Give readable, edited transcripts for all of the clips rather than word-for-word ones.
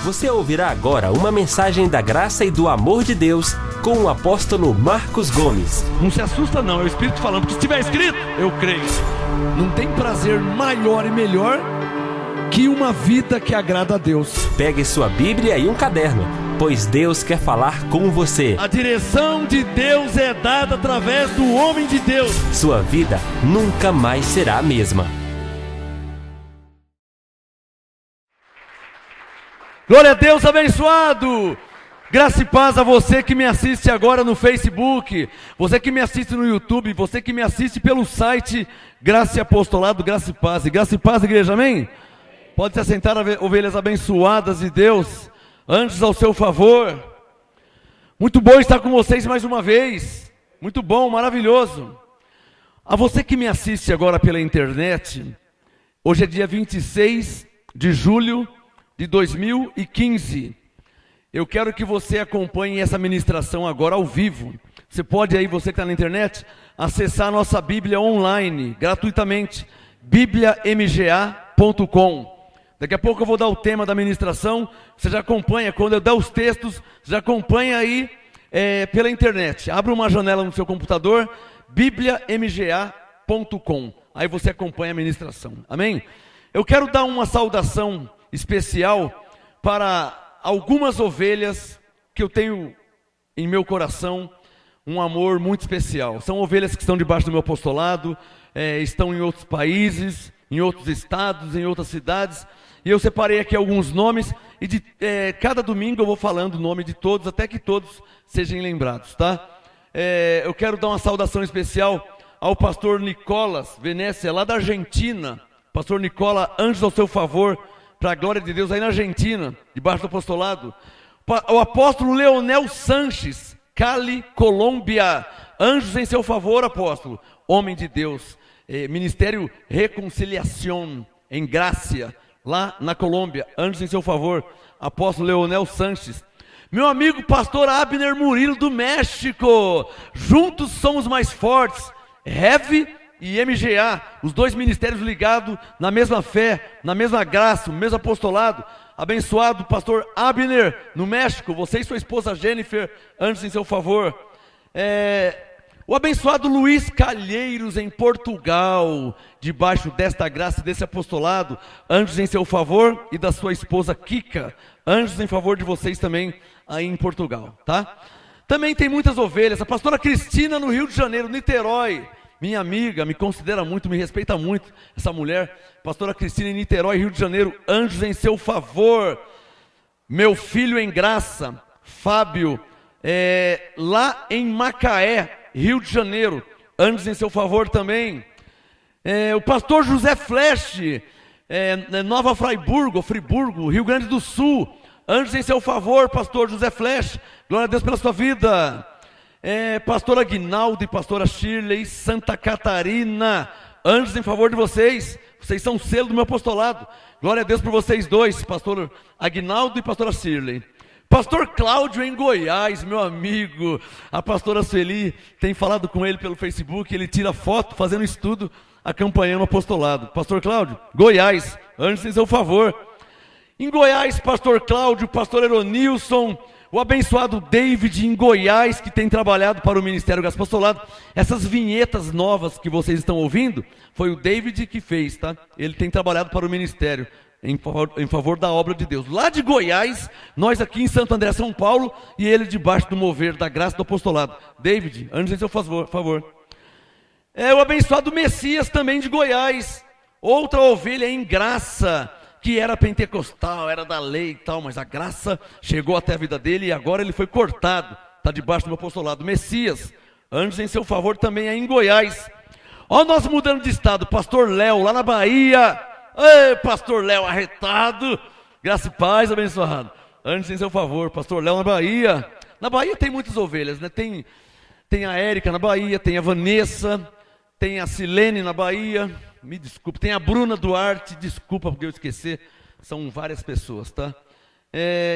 Você ouvirá agora uma mensagem da graça e do amor de Deus com o apóstolo Marcos Gomes. Não se assusta não, é o Espírito falando, porque se estiver escrito, eu creio. Não tem prazer maior e melhor que uma vida que agrada a Deus. Pegue sua Bíblia e um caderno, pois Deus quer falar com você. A direção de Deus é dada através do homem de Deus. Sua vida nunca mais será a mesma. Glória a Deus, abençoado! Graça e paz a você que me assiste agora no Facebook, você que me assiste no YouTube, você que me assiste pelo site Graça e Apostolado, Graça e Paz, igreja, amém? Pode se assentar, ovelhas abençoadas de Deus, anjos ao seu favor. Muito bom estar com vocês mais uma vez, muito bom, maravilhoso. A você que me assiste agora pela internet, hoje é dia 26 de julho de 2015. Eu quero que você acompanhe essa ministração agora ao vivo. Você pode aí, você que está na internet, acessar a nossa Bíblia online, gratuitamente, bibliamga.com. Daqui a pouco eu vou dar o tema da ministração, você já acompanha, quando eu der os textos, já acompanha aí pela internet. Abra uma janela no seu computador, bibliamga.com. Aí você acompanha a ministração, amém? Eu quero dar uma saudação especial para algumas ovelhas que eu tenho em meu coração um amor muito especial. São ovelhas que estão debaixo do meu apostolado, estão em outros países, em outros estados, em outras cidades. E eu separei aqui alguns nomes e de cada domingo eu vou falando o nome de todos, até que todos sejam lembrados, tá? Eu quero dar uma saudação especial ao pastor Nicolas Venécia, lá da Argentina. Pastor Nicola, anjos ao seu favor, para a glória de Deus, aí na Argentina, debaixo do apostolado. O apóstolo Leonel Sanches, Cali, Colômbia, anjos em seu favor, apóstolo, homem de Deus. Ministério Reconciliação em Gracia, lá na Colômbia, anjos em seu favor, apóstolo Leonel Sanches. Meu amigo pastor Abner Murilo do México, juntos somos mais fortes, Heavy e MGA, os dois ministérios ligados na mesma fé, na mesma graça, no mesmo apostolado. Abençoado pastor Abner no México, você e sua esposa Jennifer, anjos em seu favor. O abençoado Luiz Calheiros em Portugal, debaixo desta graça e desse apostolado, anjos em seu favor, e da sua esposa Kika, anjos em favor de vocês também aí em Portugal, tá? Também tem muitas ovelhas, a pastora Cristina no Rio de Janeiro, Niterói, minha amiga, me considera muito, me respeita muito, essa mulher, pastora Cristina em Niterói, Rio de Janeiro, anjos em seu favor. Meu filho em graça, Fábio, lá em Macaé, Rio de Janeiro, anjos em seu favor também. O pastor José Flesch, Nova Friburgo, Rio Grande do Sul, anjos em seu favor, pastor José Flesch, glória a Deus pela sua vida. Pastor Aguinaldo e pastora Shirley, Santa Catarina, anjos em favor de vocês, vocês são selo do meu apostolado, glória a Deus por vocês dois, pastor Aguinaldo e pastora Shirley. Pastor Cláudio em Goiás, meu amigo, a pastora Sueli tem falado com ele pelo Facebook, ele tira foto fazendo estudo, acompanhando o apostolado. Pastor Cláudio, Goiás, anjos em seu favor. Em Goiás, pastor Cláudio, pastor Eronilson, o abençoado David em Goiás, que tem trabalhado para o Ministério do Apostolado. Essas vinhetas novas que vocês estão ouvindo, foi o David que fez, tá? Ele tem trabalhado para o Ministério, em favor da obra de Deus. Lá de Goiás, nós aqui em Santo André, São Paulo, e ele debaixo do mover da graça do apostolado. David, anjos em seu favor. O abençoado Messias também de Goiás, outra ovelha em graça, que era pentecostal, era da lei e tal, mas a graça chegou até a vida dele e agora ele foi cortado, está debaixo do meu apostolado. Messias, anjos em seu favor também aí em Goiás. Ó, nós mudando de estado, pastor Léo lá na Bahia. Ei, pastor Léo arretado, graça e paz, abençoado, anjos em seu favor, pastor Léo na Bahia. Na Bahia tem muitas ovelhas, né? Tem a Érica na Bahia, tem a Vanessa, tem a Silene na Bahia, me desculpe, tem a Bruna Duarte, desculpa porque eu esqueci, são várias pessoas, tá?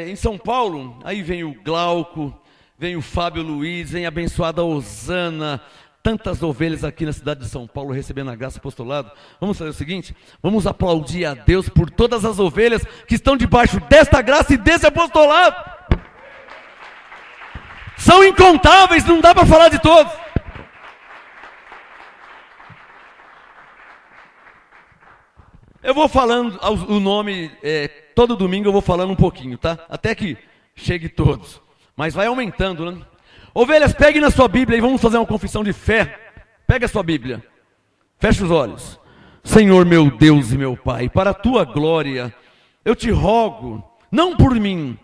Em São Paulo, aí vem o Glauco, vem o Fábio Luiz, vem a abençoada Osana, tantas ovelhas aqui na cidade de São Paulo recebendo a graça apostolado. Vamos fazer o seguinte, vamos aplaudir a Deus por todas as ovelhas que estão debaixo desta graça e desse apostolado. São incontáveis, não dá para falar de todos. Eu vou falando o nome, todo domingo eu vou falando um pouquinho, tá? Até que chegue todos. Mas vai aumentando, né? Ovelhas, pegue na sua Bíblia e vamos fazer uma confissão de fé. Pega a sua Bíblia. Feche os olhos. Senhor meu Deus e meu Pai, para a tua glória, eu te rogo, não por mim,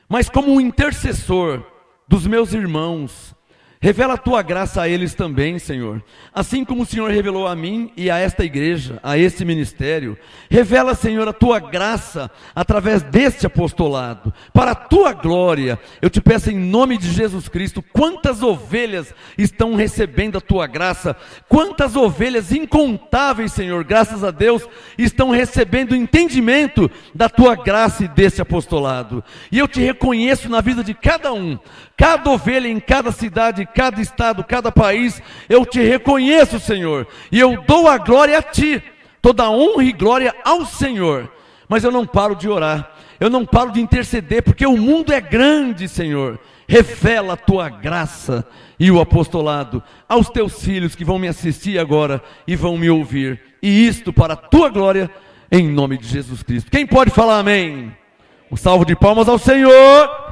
mas como um intercessor dos meus irmãos, revela a tua graça a eles também, Senhor. Assim como o Senhor revelou a mim e a esta igreja, a este ministério, revela, Senhor, a tua graça através deste apostolado. Para a tua glória, eu te peço em nome de Jesus Cristo, quantas ovelhas estão recebendo a tua graça, quantas ovelhas incontáveis, Senhor, graças a Deus, estão recebendo o entendimento da tua graça e deste apostolado. E eu te reconheço na vida de cada um, cada ovelha em cada cidade, cada estado, cada país, eu te reconheço, Senhor, e eu dou a glória a ti, toda a honra e glória ao Senhor. Mas eu não paro de orar, eu não paro de interceder, porque o mundo é grande, Senhor. Revela a tua graça e o apostolado aos teus filhos que vão me assistir agora e vão me ouvir, e isto para a tua glória, em nome de Jesus Cristo. Quem pode falar amém? Um salve de palmas ao Senhor.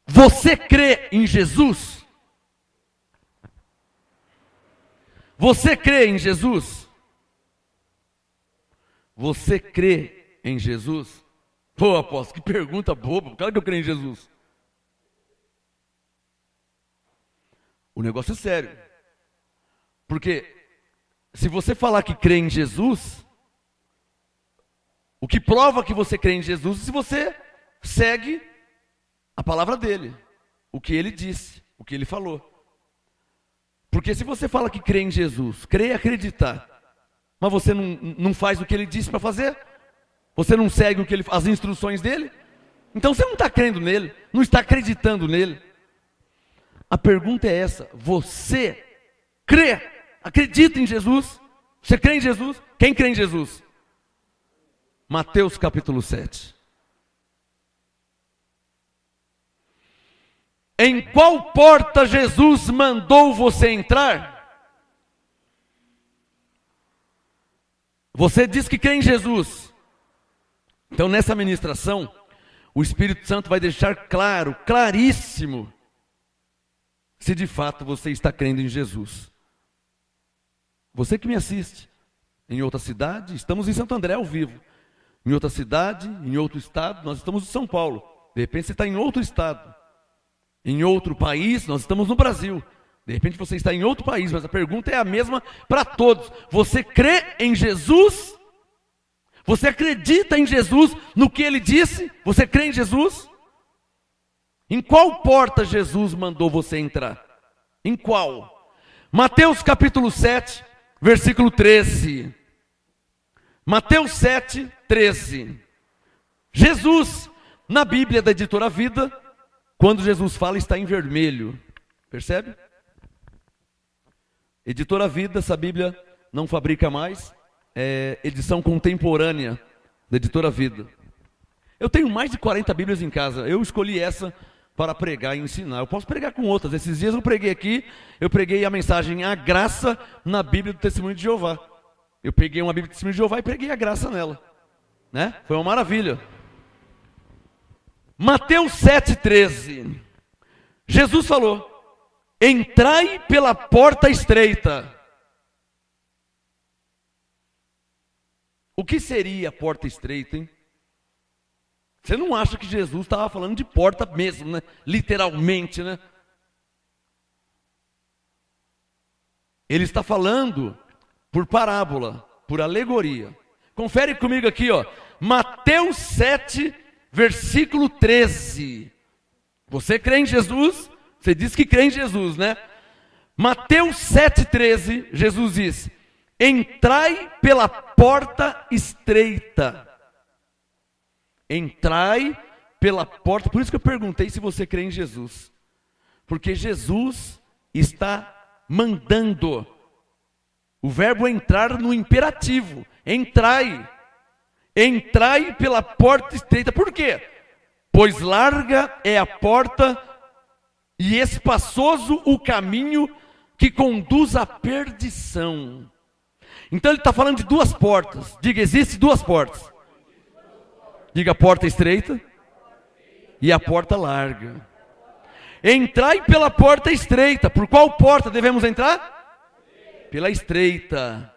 Você crê em Jesus? Você crê em Jesus? Você crê em Jesus? Pô, apóstolo, que pergunta boba. Claro que eu creio em Jesus. O negócio é sério. Porque se você falar que crê em Jesus, o que prova que você crê em Jesus é se você segue a palavra dele, o que ele disse, o que ele falou. Porque se você fala que crê em Jesus, crê e acreditar, mas você não faz o que ele disse para fazer, você não segue as instruções dele, então você não está crendo nele, não está acreditando nele. A pergunta é essa: você crê, acredita em Jesus? Você crê em Jesus? Quem crê em Jesus? Mateus capítulo 7. Em qual porta Jesus mandou você entrar? Você diz que crê em Jesus. Então nessa ministração, o Espírito Santo vai deixar claro, claríssimo, se de fato você está crendo em Jesus. Você que me assiste em outra cidade, estamos em Santo André ao vivo. Em outra cidade, em outro estado, nós estamos em São Paulo. De repente você está em outro estado. Em outro país, nós estamos no Brasil. De repente você está em outro país, mas a pergunta é a mesma para todos. Você crê em Jesus? Você acredita em Jesus, no que ele disse? Você crê em Jesus? Em qual porta Jesus mandou você entrar? Em qual? Mateus capítulo 7, versículo 13. Mateus 7, 13. Jesus, na Bíblia da Editora Vida, quando Jesus fala, está em vermelho. Percebe? Editora Vida, essa Bíblia não fabrica mais. É edição contemporânea da Editora Vida. Eu tenho mais de 40 Bíblias em casa. Eu escolhi essa para pregar e ensinar. Eu posso pregar com outras. Esses dias eu preguei aqui, eu preguei a mensagem A Graça na Bíblia do Testemunho de Jeová. Eu peguei uma Bíblia do Testemunho de Jeová e preguei a graça nela. Né? Foi uma maravilha. Mateus 7,13. Jesus falou: entrai pela porta estreita. O que seria a porta estreita, hein? Você não acha que Jesus estava falando de porta mesmo, né? Literalmente, né? Ele está falando por parábola, por alegoria. Confere comigo aqui, ó. Mateus 7, versículo 13. Você crê em Jesus? Você diz que crê em Jesus, né? Mateus 7,13, Jesus diz: entrai pela porta estreita, entrai pela porta. Por isso que eu perguntei se você crê em Jesus. Porque Jesus está mandando. O verbo entrar no imperativo. Entrai. Entrai pela porta estreita. Por quê? Pois larga é a porta e espaçoso o caminho que conduz à perdição. Então ele está falando de duas portas. Diga, existem duas portas. Diga, a porta estreita e a porta larga. Entrai pela porta estreita. Por qual porta devemos entrar? Pela estreita.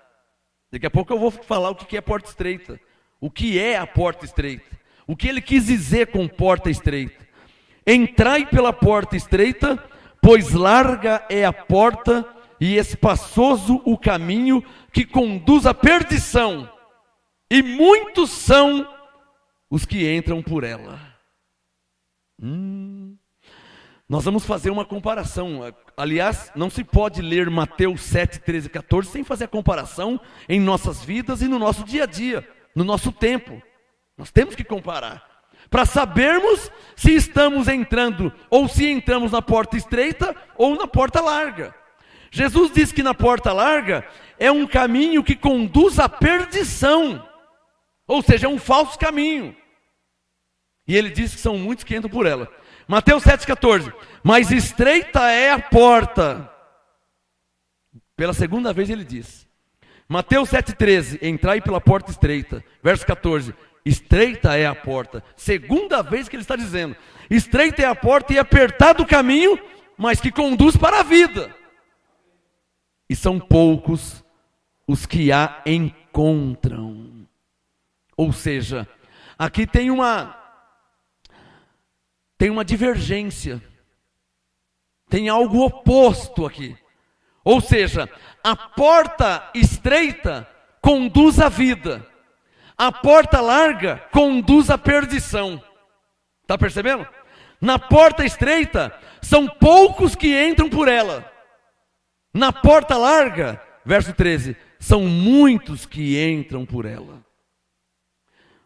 Daqui a pouco eu vou falar o que é porta estreita. O que é a porta estreita? O que ele quis dizer com porta estreita? Entrai pela porta estreita, pois larga é a porta e espaçoso o caminho que conduz à perdição, e muitos são os que entram por ela. Nós vamos fazer uma comparação. Aliás, não se pode ler Mateus 7, 13 e 14 sem fazer a comparação em nossas vidas e no nosso dia a dia, no nosso tempo. Nós temos que comparar, para sabermos se estamos entrando, ou se entramos na porta estreita ou na porta larga. Jesus diz que na porta larga é um caminho que conduz à perdição, ou seja, é um falso caminho. E ele diz que são muitos que entram por ela. Mateus 7,14. Mas estreita é a porta. Pela segunda vez ele diz. Mateus 7,13. Entrai pela porta estreita. Verso 14. Estreita é a porta. Segunda vez que ele está dizendo. Estreita é a porta e apertado o caminho, mas que conduz para a vida. E são poucos os que a encontram. Ou seja, aqui tem uma divergência. Tem algo oposto aqui. Ou seja, a porta estreita conduz à vida. A porta larga conduz à perdição. Está percebendo? Na porta estreita, são poucos que entram por ela. Na porta larga, verso 13, são muitos que entram por ela.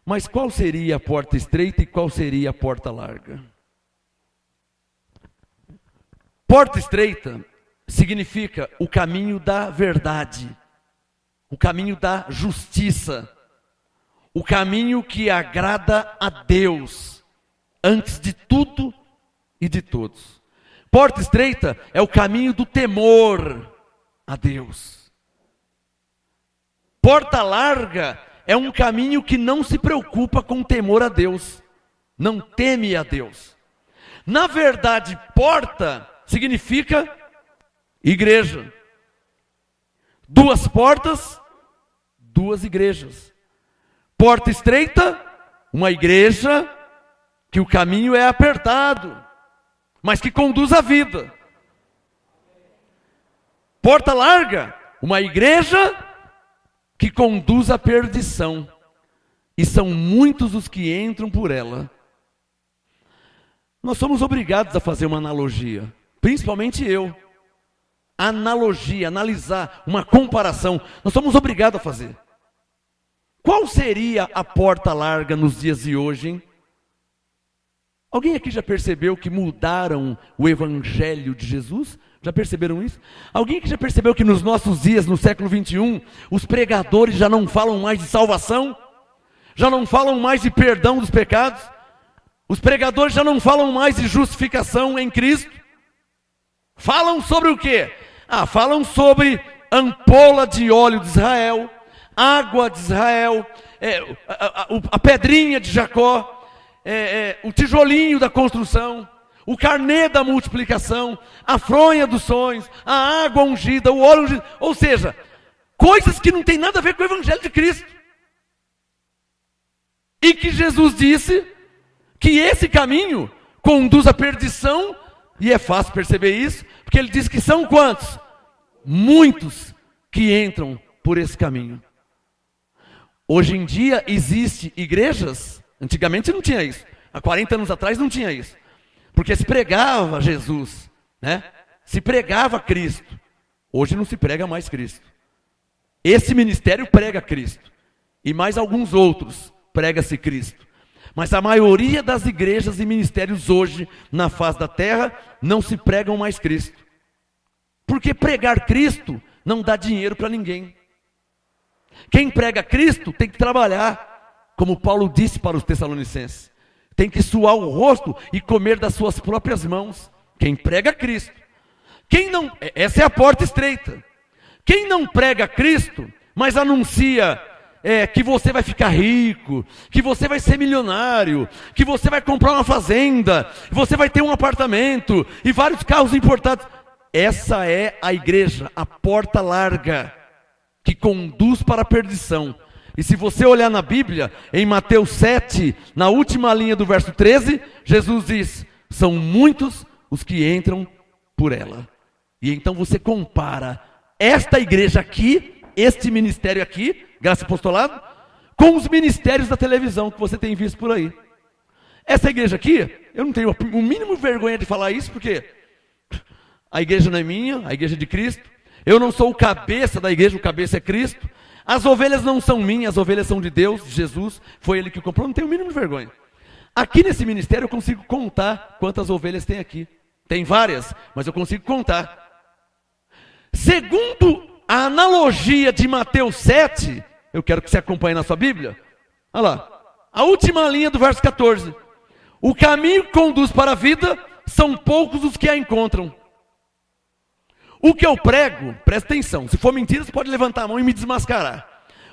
Mas qual seria a porta estreita e qual seria a porta larga? Porta estreita significa o caminho da verdade, o caminho da justiça, o caminho que agrada a Deus, antes de tudo e de todos. Porta estreita é o caminho do temor a Deus. Porta larga é um caminho que não se preocupa com temor a Deus, não teme a Deus. Na verdade, porta significa igreja. Duas portas, duas igrejas. Porta estreita, uma igreja que o caminho é apertado, mas que conduz à vida. Porta larga, uma igreja que conduz à perdição. E são muitos os que entram por ela. Nós somos obrigados a fazer uma analogia, principalmente eu. Analogia, analisar, uma comparação. Nós somos obrigados a fazer. Qual seria a porta larga nos dias de hoje, hein? Alguém aqui já percebeu que mudaram o evangelho de Jesus? Já perceberam isso? Alguém aqui já percebeu que nos nossos dias, no século 21, os pregadores já não falam mais de salvação? Já não falam mais de perdão dos pecados? Os pregadores já não falam mais de justificação em Cristo? Falam sobre o quê? Falam sobre ampola de óleo de Israel, água de Israel, a pedrinha de Jacó, o tijolinho da construção, o carnê da multiplicação, a fronha dos sonhos, a água ungida, o óleo ungido. Ou seja, coisas que não tem nada a ver com o evangelho de Cristo. E que Jesus disse que esse caminho conduz à perdição, e é fácil perceber isso, porque ele diz que são quantos? Muitos que entram por esse caminho. Hoje em dia existe igrejas, antigamente não tinha isso, há 40 anos atrás não tinha isso, porque se pregava Jesus, né? Se pregava Cristo. Hoje não se prega mais Cristo. Esse ministério prega Cristo, e mais alguns outros prega-se Cristo. Mas a maioria das igrejas e ministérios hoje, na face da terra, não se pregam mais Cristo. Porque pregar Cristo não dá dinheiro para ninguém. Quem prega Cristo tem que trabalhar, como Paulo disse para os Tessalonicenses. Tem que suar o rosto e comer das suas próprias mãos. Quem prega Cristo. Essa é a porta estreita. Quem não prega Cristo, mas anuncia que você vai ficar rico, que você vai ser milionário, que você vai comprar uma fazenda, você vai ter um apartamento e vários carros importados. Essa é a igreja, a porta larga, que conduz para a perdição. E se você olhar na Bíblia, em Mateus 7, na última linha do verso 13, Jesus diz: são muitos os que entram por ela. E então você compara esta igreja aqui, este ministério aqui, Graça e Apostolado, com os ministérios da televisão que você tem visto por aí. Essa igreja aqui, eu não tenho o mínimo vergonha de falar isso, porque a igreja não é minha, a igreja é de Cristo. Eu não sou o cabeça da igreja, o cabeça é Cristo. As ovelhas não são minhas, as ovelhas são de Deus, de Jesus. Foi Ele que comprou, não tenho o mínimo de vergonha. Aqui nesse ministério eu consigo contar quantas ovelhas tem aqui. Tem várias, mas eu consigo contar. Segundo a analogia de Mateus 7, eu quero que você acompanhe na sua Bíblia. Olha lá, a última linha do verso 14. O caminho que conduz para a vida, são poucos os que a encontram. O que eu prego, presta atenção, se for mentira você pode levantar a mão e me desmascarar.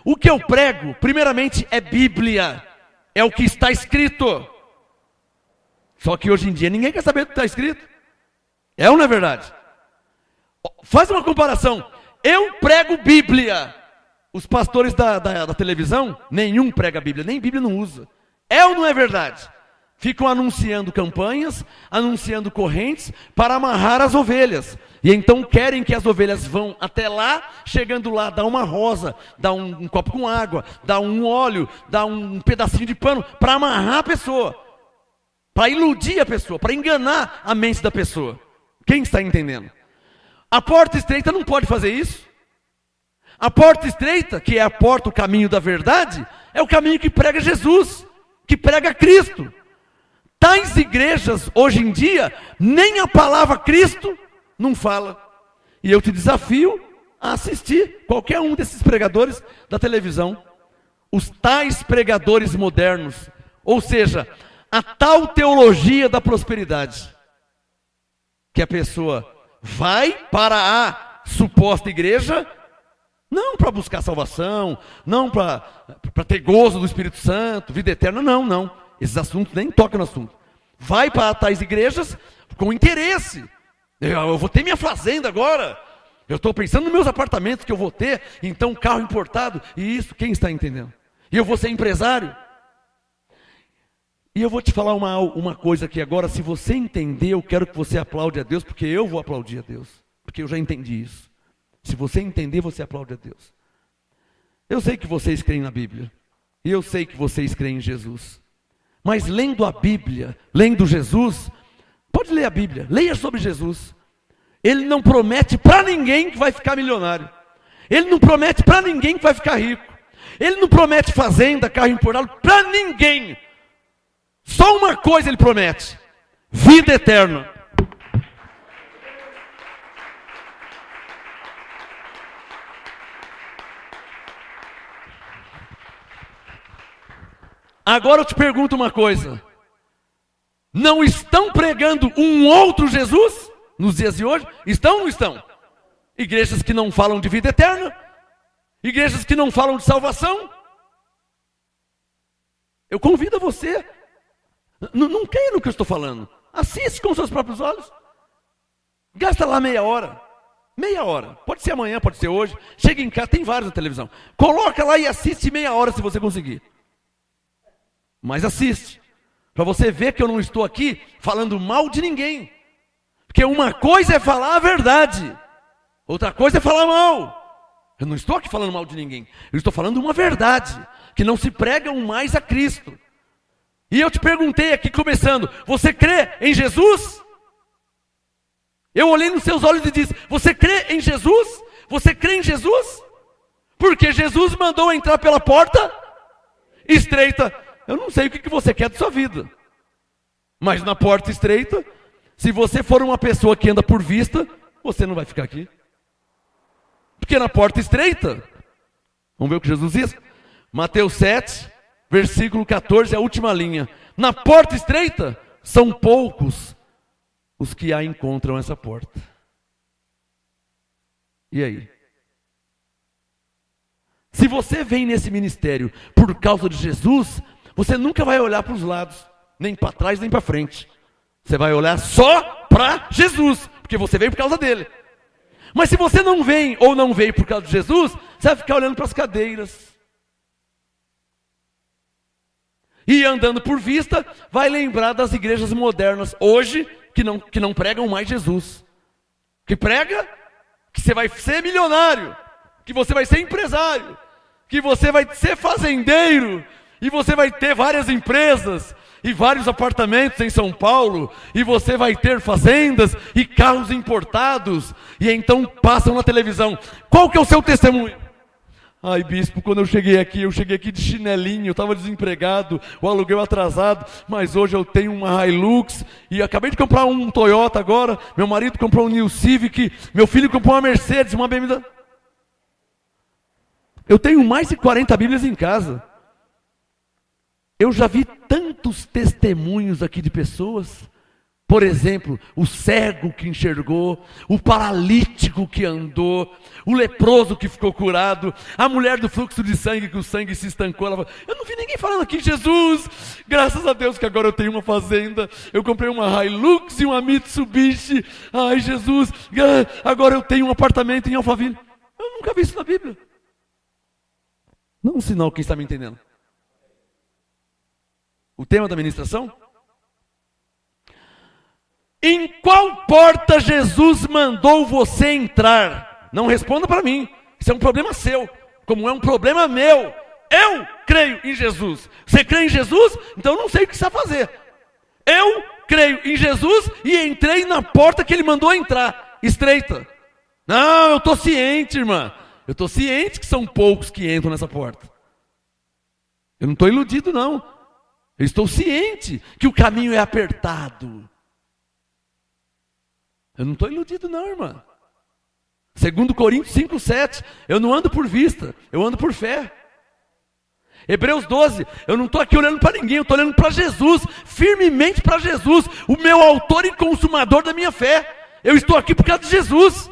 O que eu prego, primeiramente, é Bíblia, é o que está escrito. Só que hoje em dia ninguém quer saber o que está escrito. É ou não é verdade? Faz uma comparação. Eu prego Bíblia. Os pastores da televisão, nenhum prega Bíblia, nem Bíblia não usa. É ou não é verdade? Ficam anunciando campanhas, anunciando correntes para amarrar as ovelhas. E então querem que as ovelhas vão até lá, chegando lá, dá uma rosa, dá um copo com água, dá um óleo, dá um pedacinho de pano, para amarrar a pessoa. Para iludir a pessoa, para enganar a mente da pessoa. Quem está entendendo? A porta estreita não pode fazer isso. A porta estreita, que é a porta, o caminho da verdade, é o caminho que prega Jesus, que prega Cristo. Tais igrejas, hoje em dia, nem a palavra Cristo não fala. E eu te desafio a assistir qualquer um desses pregadores da televisão. Os tais pregadores modernos, ou seja, a tal teologia da prosperidade. Que a pessoa vai para a suposta igreja, não para buscar salvação, não para ter gozo do Espírito Santo, vida eterna, não. Esses assuntos nem tocam no assunto. Vai para tais igrejas com interesse. Eu vou ter minha fazenda agora. Eu estou pensando nos meus apartamentos que eu vou ter. Então carro importado. E isso, quem está entendendo? E eu vou ser empresário. E eu vou te falar uma coisa aqui agora. Se você entender, eu quero que você aplaude a Deus. Porque eu vou aplaudir a Deus. Porque eu já entendi isso. Se você entender, você aplaude a Deus. Eu sei que vocês creem na Bíblia. E eu sei que vocês creem em Jesus. Mas lendo a Bíblia, lendo Jesus, pode ler a Bíblia, leia sobre Jesus. Ele não promete para ninguém que vai ficar milionário. Ele não promete para ninguém que vai ficar rico. Ele não promete fazenda, carro importado, para ninguém. Só uma coisa ele promete: vida eterna. Agora eu te pergunto uma coisa. Não estão pregando um outro Jesus nos dias de hoje? Estão ou não estão? Igrejas que não falam de vida eterna? Igrejas que não falam de salvação? Eu convido você. Não creia no que eu estou falando. Assiste com seus próprios olhos. Gasta lá meia hora. Meia hora. Pode ser amanhã, pode ser hoje. Chega em casa, tem vários na televisão. Coloca lá e assiste meia hora se você conseguir. Mas assiste, para você ver que eu não estou aqui falando mal de ninguém. Porque uma coisa é falar a verdade, outra coisa é falar mal. Eu não estou aqui falando mal de ninguém. Eu estou falando uma verdade, que não se pregam mais a Cristo. E eu te perguntei aqui começando, você crê em Jesus? Eu olhei nos seus olhos e disse, você crê em Jesus? Você crê em Jesus? Porque Jesus mandou entrar pela porta estreita. eu não sei o que você quer da sua vida. Mas na porta estreita, se você for uma pessoa que anda por vista, você não vai ficar aqui. Porque na porta estreita, vamos ver o que Jesus diz? Mateus 7, versículo 14, a última linha. Na porta estreita, são poucos os que a encontram essa porta. E aí? Se você vem nesse ministério por causa de Jesus, você nunca vai olhar para os lados, nem para trás, nem para frente. Você vai olhar só para Jesus, porque você veio por causa dele. Mas se você não vem ou não veio por causa de Jesus, você vai ficar olhando para as cadeiras. E andando por vista, vai lembrar das igrejas modernas hoje que não pregam mais Jesus. Que prega que você vai ser milionário, que você vai ser empresário, que você vai ser fazendeiro, e você vai ter várias empresas e vários apartamentos em São Paulo, e você vai ter fazendas e carros importados, e então passam na televisão. Qual que é o seu testemunho? Ai, bispo, quando eu cheguei aqui de chinelinho, eu estava desempregado, o aluguel atrasado, mas hoje eu tenho uma Hilux, e acabei de comprar um Toyota agora, meu marido comprou um New Civic, meu filho comprou uma Mercedes, uma BMW. Eu tenho mais de 40 Bíblias em casa. Eu já vi tantos testemunhos aqui de pessoas. Por exemplo, o cego que enxergou, o paralítico que andou, o leproso que ficou curado, a mulher do fluxo de sangue, que o sangue se estancou. Ela falou, eu não vi ninguém falando aqui, Jesus, graças a Deus que agora eu tenho uma fazenda, eu comprei uma Hilux e uma Mitsubishi, ai Jesus, agora eu tenho um apartamento em Alphaville. Eu nunca vi isso na Bíblia. Não um sinal, quem está me entendendo? O tema da ministração? Em qual porta Jesus mandou você entrar? Não responda para mim, isso é um problema seu, como é um problema meu. Eu creio em Jesus. Você crê em Jesus? Então eu não sei o que você vai fazer. Eu creio em Jesus e entrei na porta que ele mandou entrar, estreita. Não, eu estou ciente, irmã. Eu estou ciente que são poucos que entram nessa porta. Eu não estou iludido, não. Eu estou ciente que o caminho é apertado. Eu não estou iludido não, irmã. 2 Coríntios 5:7, eu não ando por vista, eu ando por fé. Hebreus 12, eu não estou aqui olhando para ninguém, eu estou olhando para Jesus, firmemente para Jesus, o meu autor e consumador da minha fé. Eu estou aqui por causa de Jesus.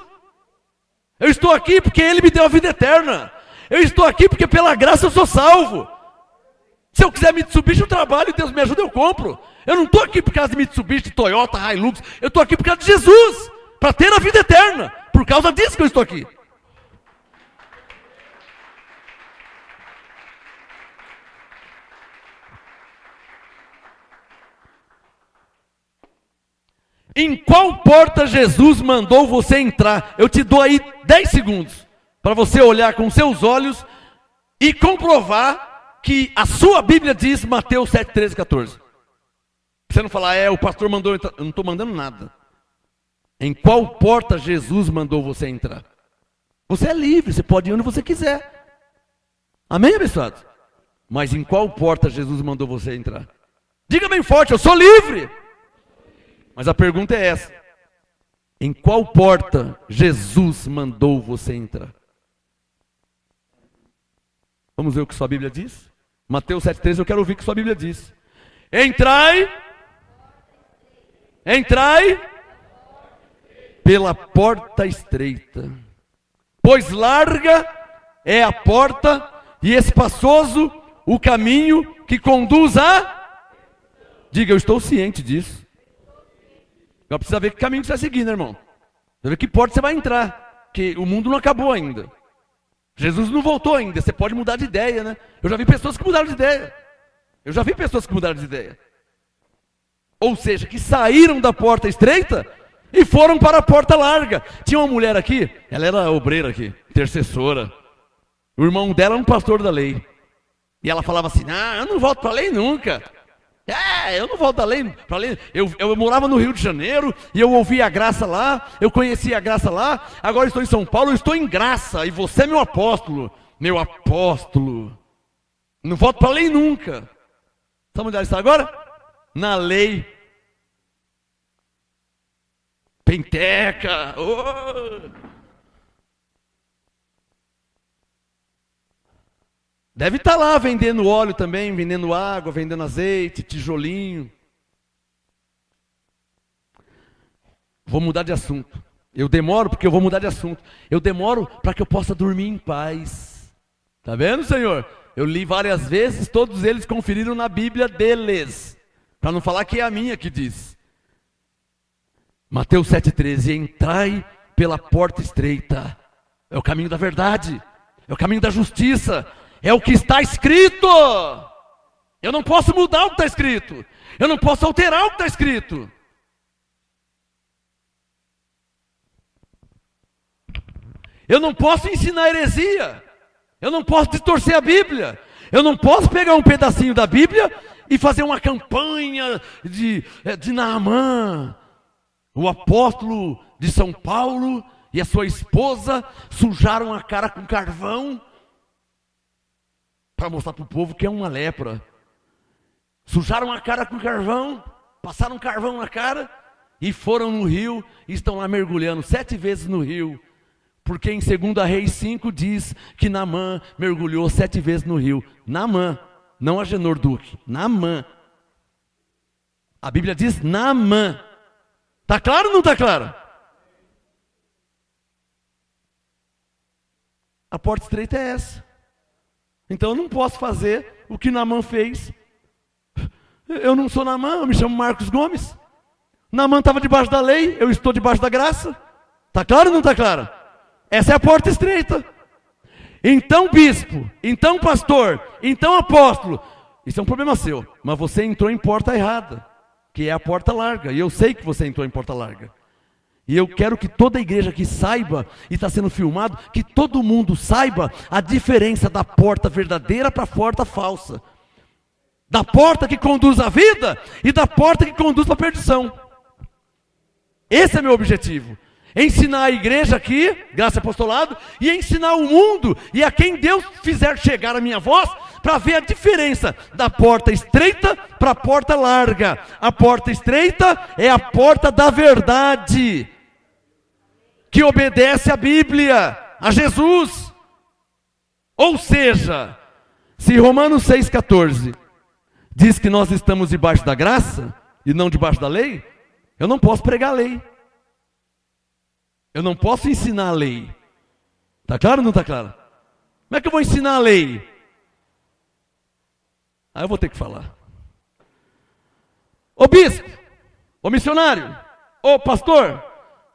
Eu estou aqui porque Ele me deu a vida eterna. Eu estou aqui porque pela graça eu sou salvo. Se eu quiser Mitsubishi, eu trabalho, Deus me ajuda, eu compro. Eu não estou aqui por causa de Mitsubishi, Toyota, Hilux. Eu estou aqui por causa de Jesus, para ter a vida eterna. Por causa disso que eu estou aqui. Em qual porta Jesus mandou você entrar? Eu te dou aí 10 segundos para você olhar com seus olhos e comprovar que a sua Bíblia diz Mateus 7, 13, 14. Você não falar, o pastor mandou entrar. Eu não estou mandando nada. Em qual porta Jesus mandou você entrar? Você é livre, você pode ir onde você quiser. Amém, abençoados? Mas em qual porta Jesus mandou você entrar? Diga bem forte, eu sou livre. Mas a pergunta é essa. Em qual porta Jesus mandou você entrar? Vamos ver o que sua Bíblia diz? Mateus 7,13, eu quero ouvir o que sua Bíblia diz. Entrai pela porta estreita, pois larga é a porta e espaçoso o caminho que conduz a... Diga, eu estou ciente disso. Agora precisa ver que caminho você vai seguir, né, irmão? Precisa ver que porta você vai entrar, porque o mundo não acabou ainda. Jesus não voltou ainda, você pode mudar de ideia, né? Eu já vi pessoas que mudaram de ideia. Ou seja, que saíram da porta estreita e foram para a porta larga. Tinha uma mulher aqui, ela era obreira aqui, intercessora. O irmão dela era um pastor da lei. E ela falava assim, eu não volto para a lei nunca. Eu não volto para a lei. Eu morava no Rio de Janeiro e eu ouvia a graça lá, eu conhecia a graça lá, agora estou em São Paulo, eu estou em graça, e você é meu apóstolo. Meu apóstolo. Não volto para a lei nunca. Sabe onde ela está agora? Na lei. Penteca. Oh. Deve estar lá vendendo óleo também, vendendo água, vendendo azeite, tijolinho. Vou mudar de assunto. Eu demoro porque eu vou mudar de assunto. Eu demoro para que eu possa dormir em paz. Tá vendo, Senhor? Eu li várias vezes, todos eles conferiram na Bíblia deles. Para não falar que é a minha que diz. Mateus 7,13. Entrai pela porta estreita. É o caminho da verdade. É o caminho da justiça. É o que está escrito. Eu não posso mudar o que está escrito. Eu não posso alterar o que está escrito. Eu não posso ensinar heresia. Eu não posso distorcer a Bíblia. Eu não posso pegar um pedacinho da Bíblia e fazer uma campanha de Naamã. O apóstolo de São Paulo e a sua esposa sujaram a cara com carvão para mostrar para o povo que é uma lepra. Sujaram a cara com carvão, passaram carvão na cara e foram no rio e estão lá mergulhando 7 vezes no rio. Porque em 2 Reis 5 diz que Naamã mergulhou 7 vezes no rio. Naamã, não Agenor Duque, Naamã. A Bíblia diz Naamã. Está claro ou não está claro? A porta estreita é essa. Então eu não posso fazer o que Naamã fez. Eu não sou Naamã, eu me chamo Marcos Gomes. Naamã estava debaixo da lei, eu estou debaixo da graça. Está claro ou não está claro? Essa é a porta estreita. Então bispo, então pastor, então apóstolo. Isso é um problema seu, mas você entrou em porta errada, que é a porta larga. E eu sei que você entrou em porta larga. E eu quero que toda a igreja aqui saiba, e está sendo filmado, que todo mundo saiba a diferença da porta verdadeira para a porta falsa. Da porta que conduz à vida e da porta que conduz para a perdição. Esse é meu objetivo. Ensinar a igreja aqui, graça e apostolado, e ensinar o mundo e a quem Deus fizer chegar a minha voz, para ver a diferença da porta estreita para a porta larga. A porta estreita é a porta da verdade, que obedece à Bíblia, a Jesus. Ou seja, se Romanos 6,14 diz que nós estamos debaixo da graça e não debaixo da lei, eu não posso pregar a lei. Eu não posso ensinar a lei. Está claro ou não está claro? Como é que eu vou ensinar a lei? Aí eu vou ter que falar. Ô bispo, ô missionário, ô pastor,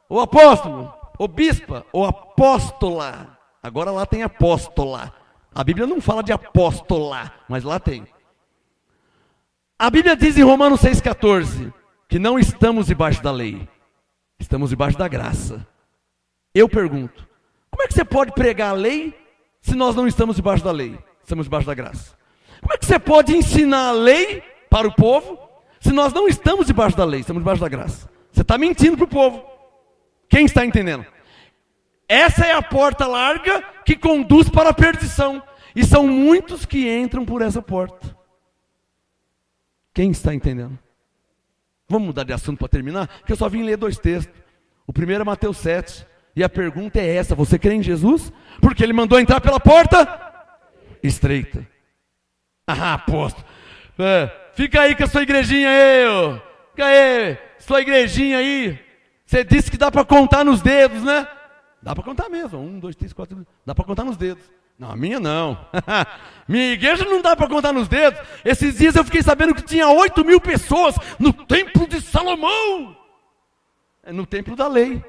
ô apóstolo, ô bispa, ô apóstola. Agora lá tem apóstola. A Bíblia não fala de apóstola, mas lá tem. A Bíblia diz em Romanos 6,14 que não estamos debaixo da lei, estamos debaixo da graça. Eu pergunto, como é que você pode pregar a lei se nós não estamos debaixo da lei? Estamos debaixo da graça. Como é que você pode ensinar a lei para o povo se nós não estamos debaixo da lei, estamos debaixo da graça? Você está mentindo para o povo. Quem está entendendo? Essa é a porta larga que conduz para a perdição. E são muitos que entram por essa porta. Quem está entendendo? Vamos mudar de assunto para terminar? Porque eu só vim ler 2 textos. O primeiro é Mateus 7. E a pergunta é essa: você crê em Jesus? Porque ele mandou entrar pela porta estreita. Ah, apóstolo, fica aí com a sua igrejinha aí, fica aí, sua igrejinha aí. Você disse que dá para contar nos dedos, né? Dá para contar mesmo, 1, 2, 3, 4, dá para contar nos dedos. Não, a minha não. Minha igreja não dá para contar nos dedos. Esses dias eu fiquei sabendo que tinha 8.000 pessoas no templo de Salomão. É no templo da lei.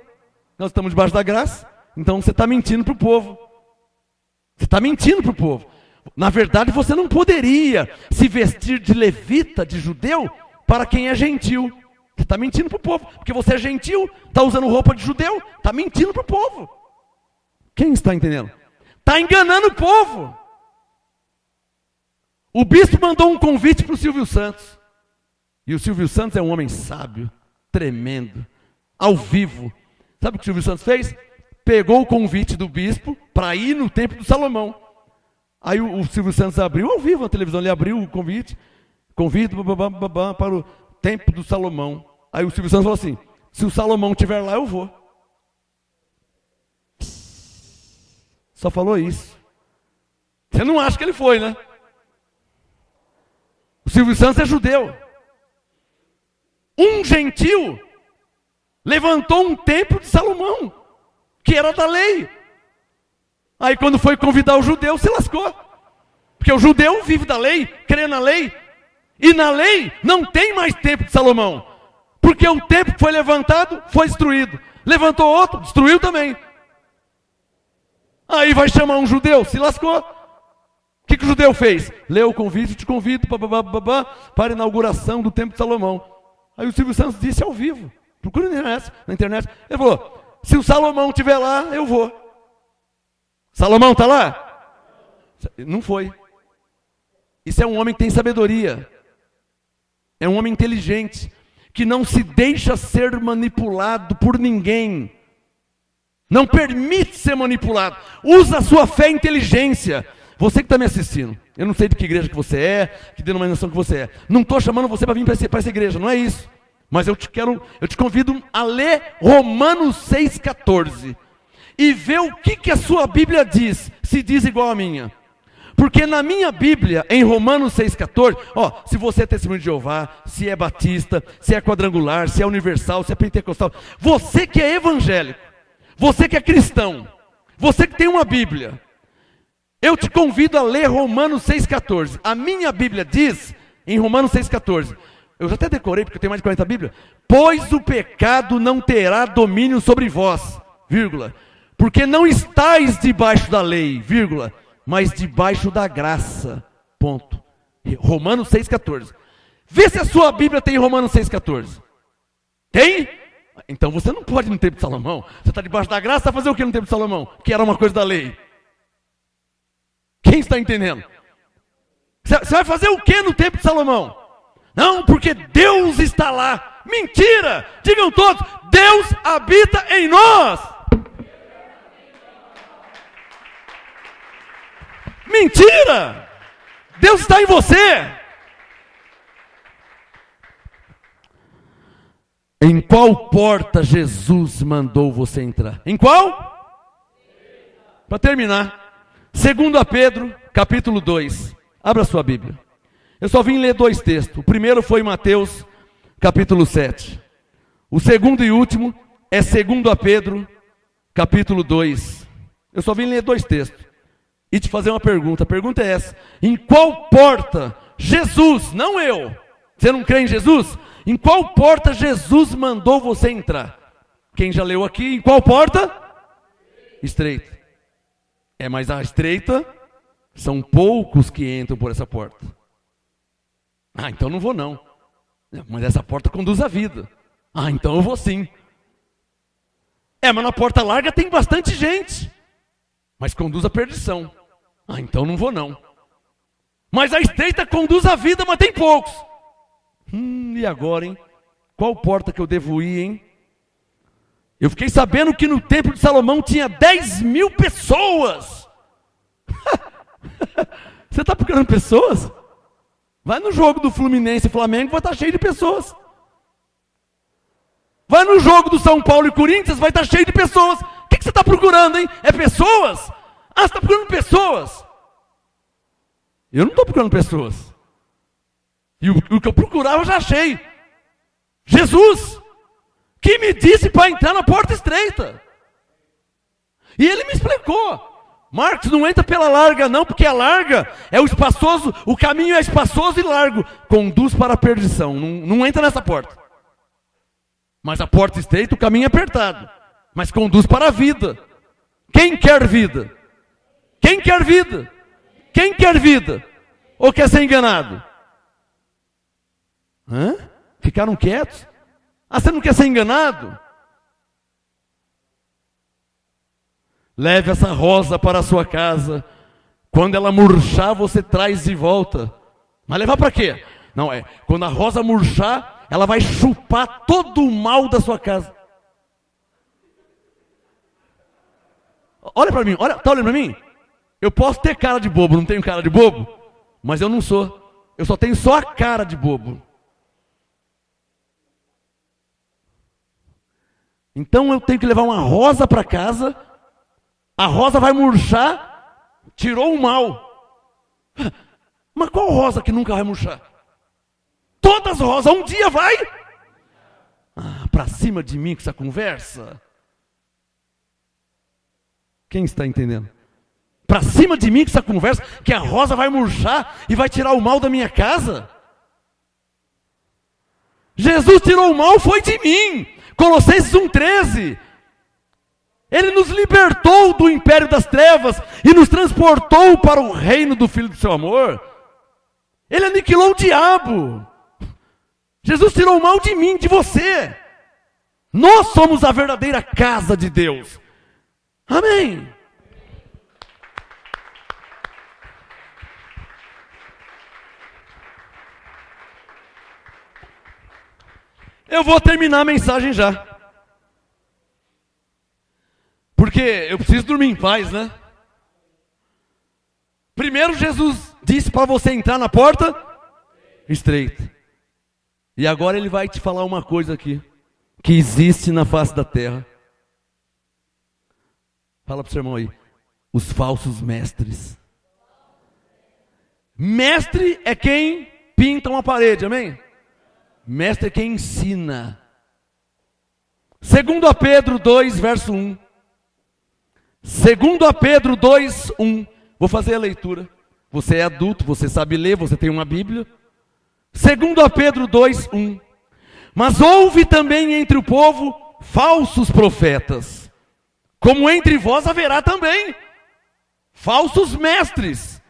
Nós estamos debaixo da graça. Então você está mentindo para o povo. Você está mentindo para o povo. Na verdade você não poderia se vestir de levita, de judeu, para quem é gentil. Você está mentindo para o povo. Porque você é gentil, está usando roupa de judeu, está mentindo para o povo. Quem está entendendo? Está enganando o povo. O bispo mandou um convite para o Silvio Santos. E o Silvio Santos é um homem sábio, tremendo, ao vivo. Sabe o que o Silvio Santos fez? Pegou o convite do bispo para ir no templo do Salomão. Aí o Silvio Santos abriu ao vivo na televisão, ele abriu o convite, convido para o templo do Salomão. Aí o Silvio Santos falou assim, se o Salomão estiver lá, eu vou. Só falou isso. Você não acha que ele foi, né? O Silvio Santos é judeu. Um gentil levantou um templo de Salomão, que era da lei. Aí quando foi convidar o judeu, se lascou. Porque o judeu vive da lei, crê na lei. E na lei não tem mais templo de Salomão. Porque o templo que foi levantado, foi destruído. Levantou outro, destruiu também. Aí vai chamar um judeu, se lascou. O que o judeu fez? Leu o convite, te convido para a inauguração do templo de Salomão. Aí o Silvio Santos disse ao vivo, procura na internet. Ele falou, se o Salomão estiver lá, eu vou. Salomão está lá? Não foi. Isso é um homem que tem sabedoria. É um homem inteligente, que não se deixa ser manipulado por ninguém. Não permite ser manipulado. Usa a sua fé e inteligência. Você que está me assistindo, eu não sei de que igreja que você é, que denominação que você é. Não estou chamando você para vir para essa igreja, não é isso. Mas eu te convido a ler Romanos 6,14. E ver o que a sua Bíblia diz, se diz igual a minha. Porque na minha Bíblia, em Romanos 6,14, se você é testemunho de Jeová, se é batista, se é quadrangular, se é universal, se é pentecostal, você que é evangélico, você que é cristão, você que tem uma Bíblia, eu te convido a ler Romanos 6,14. A minha Bíblia diz, em Romanos 6,14, eu já até decorei porque eu tenho mais de 40 Bíblias, pois o pecado não terá domínio sobre vós, vírgula, porque não estáis debaixo da lei, vírgula, mas debaixo da graça, ponto. Romanos 6,14. Vê se a sua Bíblia tem Romanos 6,14. Tem? Então você não pode ir no templo de Salomão. Você está debaixo da graça, vai fazer o que no templo de Salomão? Que era uma coisa da lei. Quem está entendendo? Você vai fazer o que no templo de Salomão? Não, porque Deus está lá. Mentira! Digam todos, Deus habita em nós. Mentira! Deus está em você. Em qual porta Jesus mandou você entrar? Em qual? Para terminar, 2 Pedro, capítulo 2. Abra sua Bíblia. Eu só vim ler 2 textos. O primeiro foi Mateus, capítulo 7. O segundo e último é 2 Pedro, capítulo 2. Eu só vim ler 2 textos. E te fazer uma pergunta. A pergunta é essa. Em qual porta Jesus, não eu, você não crê em Jesus? Em qual porta Jesus mandou você entrar? Quem já leu aqui, em qual porta? Estreita. Mas a estreita, são poucos que entram por essa porta. Então não vou não. Mas essa porta conduz à vida. Então eu vou sim. Mas na porta larga tem bastante gente. Mas conduz à perdição. Então não vou não. Mas a estreita conduz à vida, mas tem poucos. E agora, hein? Qual porta que eu devo ir, hein? Eu fiquei sabendo que no templo de Salomão tinha 10.000 pessoas. Você está procurando pessoas? Vai no jogo do Fluminense e Flamengo, vai estar cheio de pessoas. Vai no jogo do São Paulo e Corinthians, vai estar cheio de pessoas. O que você está procurando, hein? É pessoas? Você está procurando pessoas? Eu não estou procurando pessoas. E o que eu procurava eu já achei. Jesus, que me disse para entrar na porta estreita. E ele me explicou. Marcos, não entra pela larga não, porque a larga é o espaçoso, o caminho é espaçoso e largo. Conduz para a perdição, não entra nessa porta. Mas a porta estreita, o caminho é apertado. Mas conduz para a vida. Quem quer vida? Quem quer vida? Quem quer vida? Ou quer ser enganado? Ficaram quietos? Você não quer ser enganado? Leve essa rosa para a sua casa. Quando ela murchar, você traz de volta. Mas levar para quê? Não, quando a rosa murchar, ela vai chupar todo o mal da sua casa. Olha para mim, tá olhando para mim? Eu posso ter cara de bobo, não tenho cara de bobo? Mas eu não sou. Eu só tenho só a cara de bobo. Então eu tenho que levar uma rosa para casa, a rosa vai murchar, tirou o mal. Mas qual rosa que nunca vai murchar? Todas as rosas, um dia vai. Para cima de mim com essa conversa. Quem está entendendo? Para cima de mim com essa conversa, que a rosa vai murchar e vai tirar o mal da minha casa? Jesus tirou o mal, foi de mim. Colossenses 1,13. Ele nos libertou do império das trevas e nos transportou para o reino do Filho do seu amor. Ele aniquilou o diabo. Jesus tirou o mal de mim, de você. Nós somos a verdadeira casa de Deus. Amém. Eu vou terminar a mensagem já. Porque eu preciso dormir em paz, né? Primeiro Jesus disse para você entrar na porta estreita. E agora ele vai te falar uma coisa aqui, que existe na face da terra. Fala para o seu irmão aí. Os falsos mestres. Mestre é quem pinta uma parede, amém? Mestre é quem ensina. 2 Pedro 2, verso 1. 2 Pedro 2, 1. Vou fazer a leitura. Você é adulto, você sabe ler, você tem uma Bíblia. 2 Pedro 2, 1. Mas houve também entre o povo falsos profetas, como entre vós haverá também falsos mestres,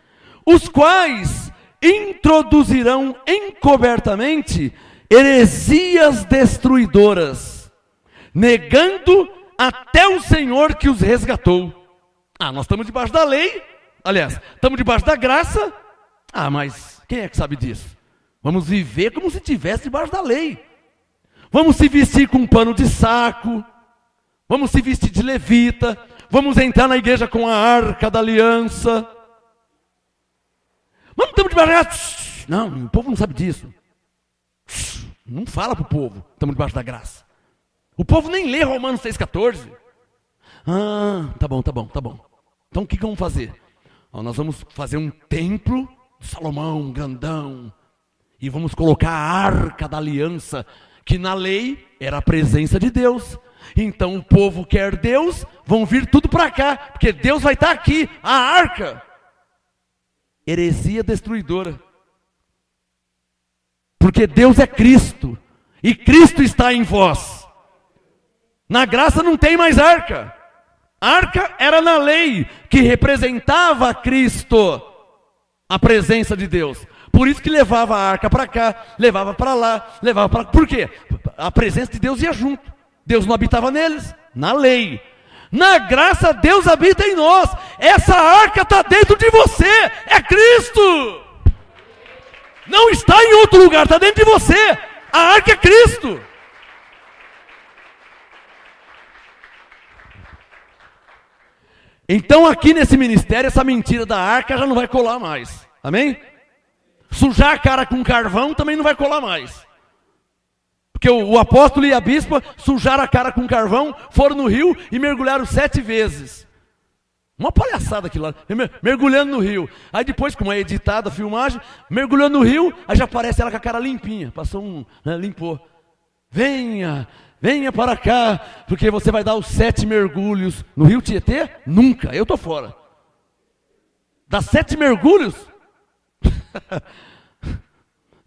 os quais introduzirão encobertamente heresias destruidoras, negando até o Senhor que os resgatou. Nós estamos debaixo da lei, aliás, estamos debaixo da graça. Mas quem é que sabe disso? Vamos viver como se estivesse debaixo da lei. Vamos se vestir com um pano de saco, vamos se vestir de levita, vamos entrar na igreja com a arca da aliança. Mas não estamos debaixo da graça. Não, o povo não sabe disso. Não fala para o povo, estamos debaixo da graça. O povo nem lê Romanos 6,14. Tá bom. Então o que vamos fazer? Nós vamos fazer um templo de Salomão, grandão. E vamos colocar a arca da aliança, que na lei era a presença de Deus. Então o povo quer Deus, vão vir tudo para cá, porque Deus vai estar aqui, a arca. Heresia destruidora. Porque Deus é Cristo, e Cristo está em vós. Na graça não tem mais arca. A arca era na lei, que representava Cristo, a presença de Deus. Por isso que levava a arca para cá, levava para lá, levava para... Por quê? A presença de Deus ia junto. Deus não habitava neles, na lei. Na graça, Deus habita em nós. Essa arca está dentro de você, é Cristo. Não está em outro lugar, está dentro de você. A arca é Cristo. Então aqui nesse ministério, essa mentira da arca já não vai colar mais. Amém? Sujar a cara com carvão também não vai colar mais. Porque o apóstolo e a bispa sujaram a cara com carvão, foram no rio e mergulharam 7 vezes. Uma palhaçada aquilo lá, mergulhando no rio. Aí depois, como é editada a filmagem, mergulhando no rio, aí já aparece ela com a cara limpinha. Passou limpou. Venha para cá, porque você vai dar os 7 mergulhos. No rio Tietê? Nunca, eu tô fora. Dá 7 mergulhos?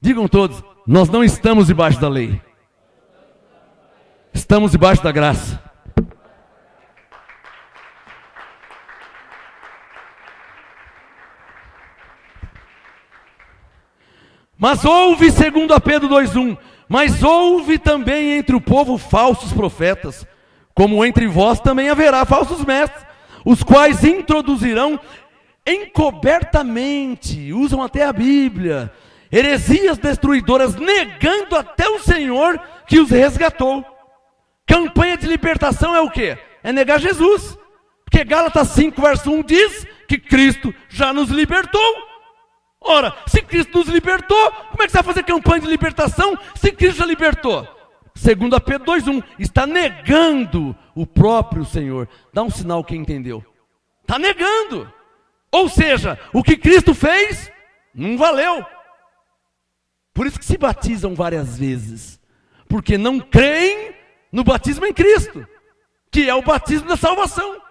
Digam todos, nós não estamos debaixo da lei. Estamos debaixo da graça. Mas houve, segundo Pedro 2:1, mas houve também entre o povo falsos profetas, como entre vós também haverá falsos mestres, os quais introduzirão encobertamente, usam até a Bíblia, heresias destruidoras, negando até o Senhor que os resgatou. Campanha de libertação é o quê? É negar Jesus. Porque Gálatas 5, verso 1 diz que Cristo já nos libertou. Ora, se Cristo nos libertou, como é que você vai fazer campanha de libertação se Cristo já libertou? 2 Pedro 2,1, está negando o próprio Senhor. Dá um sinal quem entendeu. Está negando. Ou seja, o que Cristo fez, não valeu. Por isso que se batizam várias vezes. Porque não creem no batismo em Cristo, que é o batismo da salvação.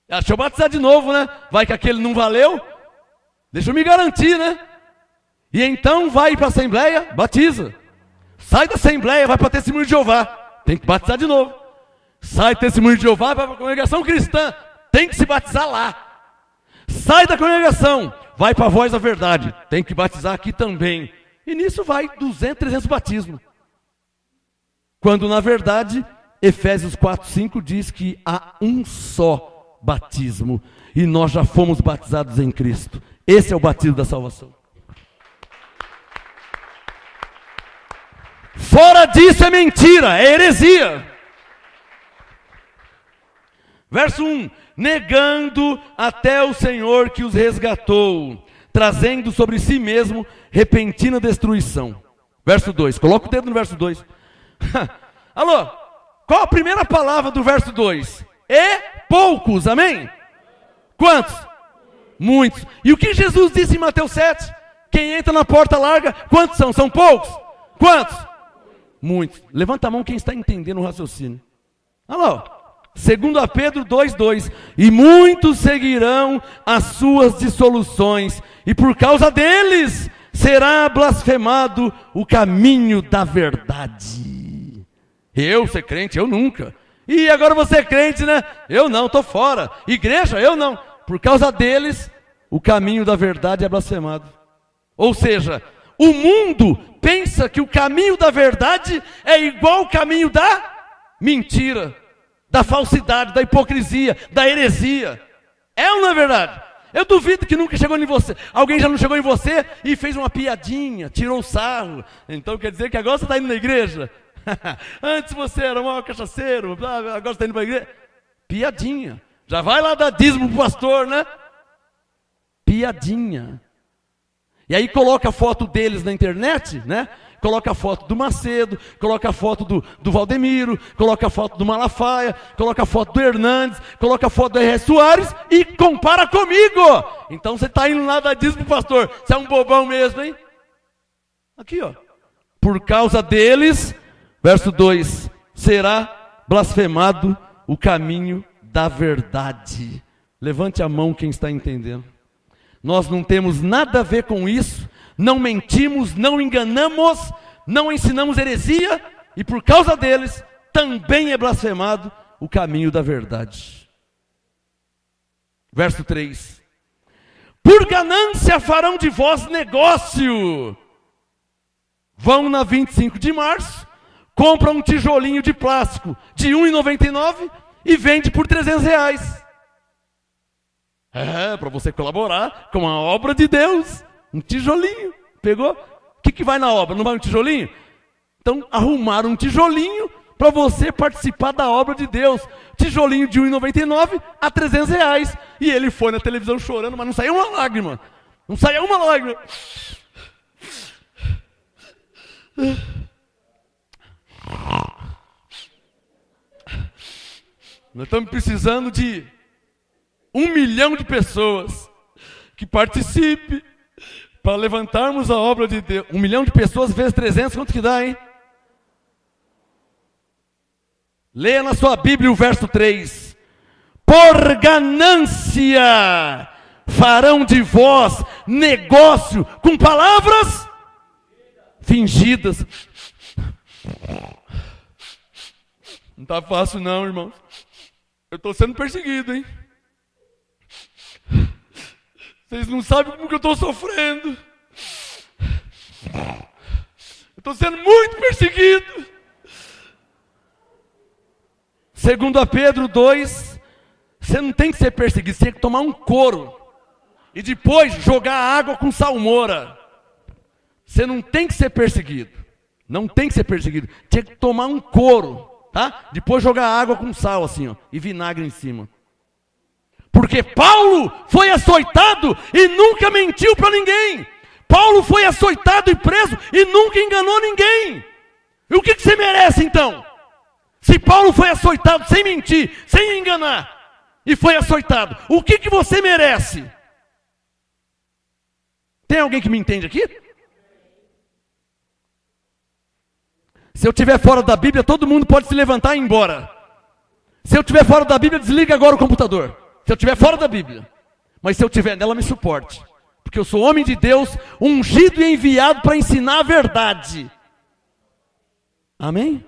Deixa eu batizar de novo, né? Vai que aquele não valeu. Deixa eu me garantir, né? E então vai para a Assembleia, batiza. Sai da Assembleia, vai para Testemunho de Jeová. Tem que batizar de novo. Sai do Testemunho de Jeová, vai para a congregação cristã. Tem que se batizar lá. Sai da congregação, vai para a Voz da Verdade. Tem que batizar aqui também. E nisso vai 200, 300 batismos. Quando na verdade, Efésios 4:5 diz que há um só batismo. E nós já fomos batizados em Cristo. Esse é o batismo da salvação. Fora disso é mentira, é heresia. Verso 1. Negando até o Senhor que os resgatou, trazendo sobre si mesmo repentina destruição. Verso 2. Coloca o dedo no verso 2. Alô? Qual a primeira palavra do verso 2? E poucos, amém? Quantos? Muitos. E o que Jesus disse em Mateus 7? Quem entra na porta larga, quantos são? São poucos? Quantos? Muitos. Levanta a mão quem está entendendo o raciocínio. Alô? 2 Pedro 2,2. E muitos seguirão as suas dissoluções, e por causa deles será blasfemado o caminho da verdade. Eu ser crente? Eu nunca. E agora você é crente, né? Eu não, estou fora. Igreja? Eu não. Por causa deles, o caminho da verdade é blasfemado. Ou seja, o mundo pensa que o caminho da verdade é igual ao caminho da mentira, da falsidade, da hipocrisia, da heresia. É ou não é verdade? Eu duvido que nunca chegou em você. Alguém já não chegou em você e fez uma piadinha, tirou o sarro. Então quer dizer que agora você está indo na igreja? Antes você era um cachaceiro, agora você está indo para a igreja? Piadinha. Já vai lá dar dízimo pro pastor, né? Piadinha. E aí coloca a foto deles na internet, né? Coloca a foto do Macedo, coloca a foto do Valdemiro, coloca a foto do Malafaia, coloca a foto do Hernandes, coloca a foto do R.S. Soares e compara comigo. Então você está indo lá dar dízimo pro pastor. Você é um bobão mesmo, hein? Aqui, ó. Por causa deles, verso 2, será blasfemado o caminho da verdade. Levante a mão quem está entendendo. Nós não temos nada a ver com isso, não mentimos, não enganamos, não ensinamos heresia, e por causa deles também é blasfemado o caminho da verdade. Verso 3. Por ganância farão de vós negócio. Vão na 25 de março, compram um tijolinho de plástico de R$ 1,99 e vende por R$300. Para você colaborar com a obra de Deus. Um tijolinho. Pegou? O que vai na obra? Não vai um tijolinho? Então arrumaram um tijolinho para você participar da obra de Deus. Tijolinho de R$ 1,99 a R$300. E ele foi na televisão chorando, mas não saiu uma lágrima. Não saiu uma lágrima. Nós estamos precisando de 1 milhão de pessoas que participem para levantarmos a obra de Deus. 1 milhão de pessoas vezes 300, quanto que dá, hein? Leia na sua Bíblia o verso 3. Por ganância farão de vós negócio com palavras fingidas. Não está fácil não, irmãos. Eu estou sendo perseguido, hein? Vocês não sabem como que eu estou sofrendo. Eu estou sendo muito perseguido. 2 Pedro 2, você não tem que ser perseguido, você tem que tomar um couro. E depois jogar água com salmoura. Você não tem que ser perseguido. Não tem que ser perseguido. Tinha que tomar um couro, tá? Depois jogar água com sal assim, ó, e vinagre em cima. Porque Paulo foi açoitado e nunca mentiu para ninguém. Paulo foi açoitado e preso e nunca enganou ninguém. E o que você merece então? Se Paulo foi açoitado sem mentir, sem enganar, e foi açoitado, o que você merece? Tem alguém que me entende aqui? Se eu estiver fora da Bíblia, todo mundo pode se levantar e ir embora. Se eu estiver fora da Bíblia, desliga agora o computador. Se eu estiver fora da Bíblia. Mas se eu estiver nela, me suporte. Porque eu sou homem de Deus, ungido e enviado para ensinar a verdade. Amém?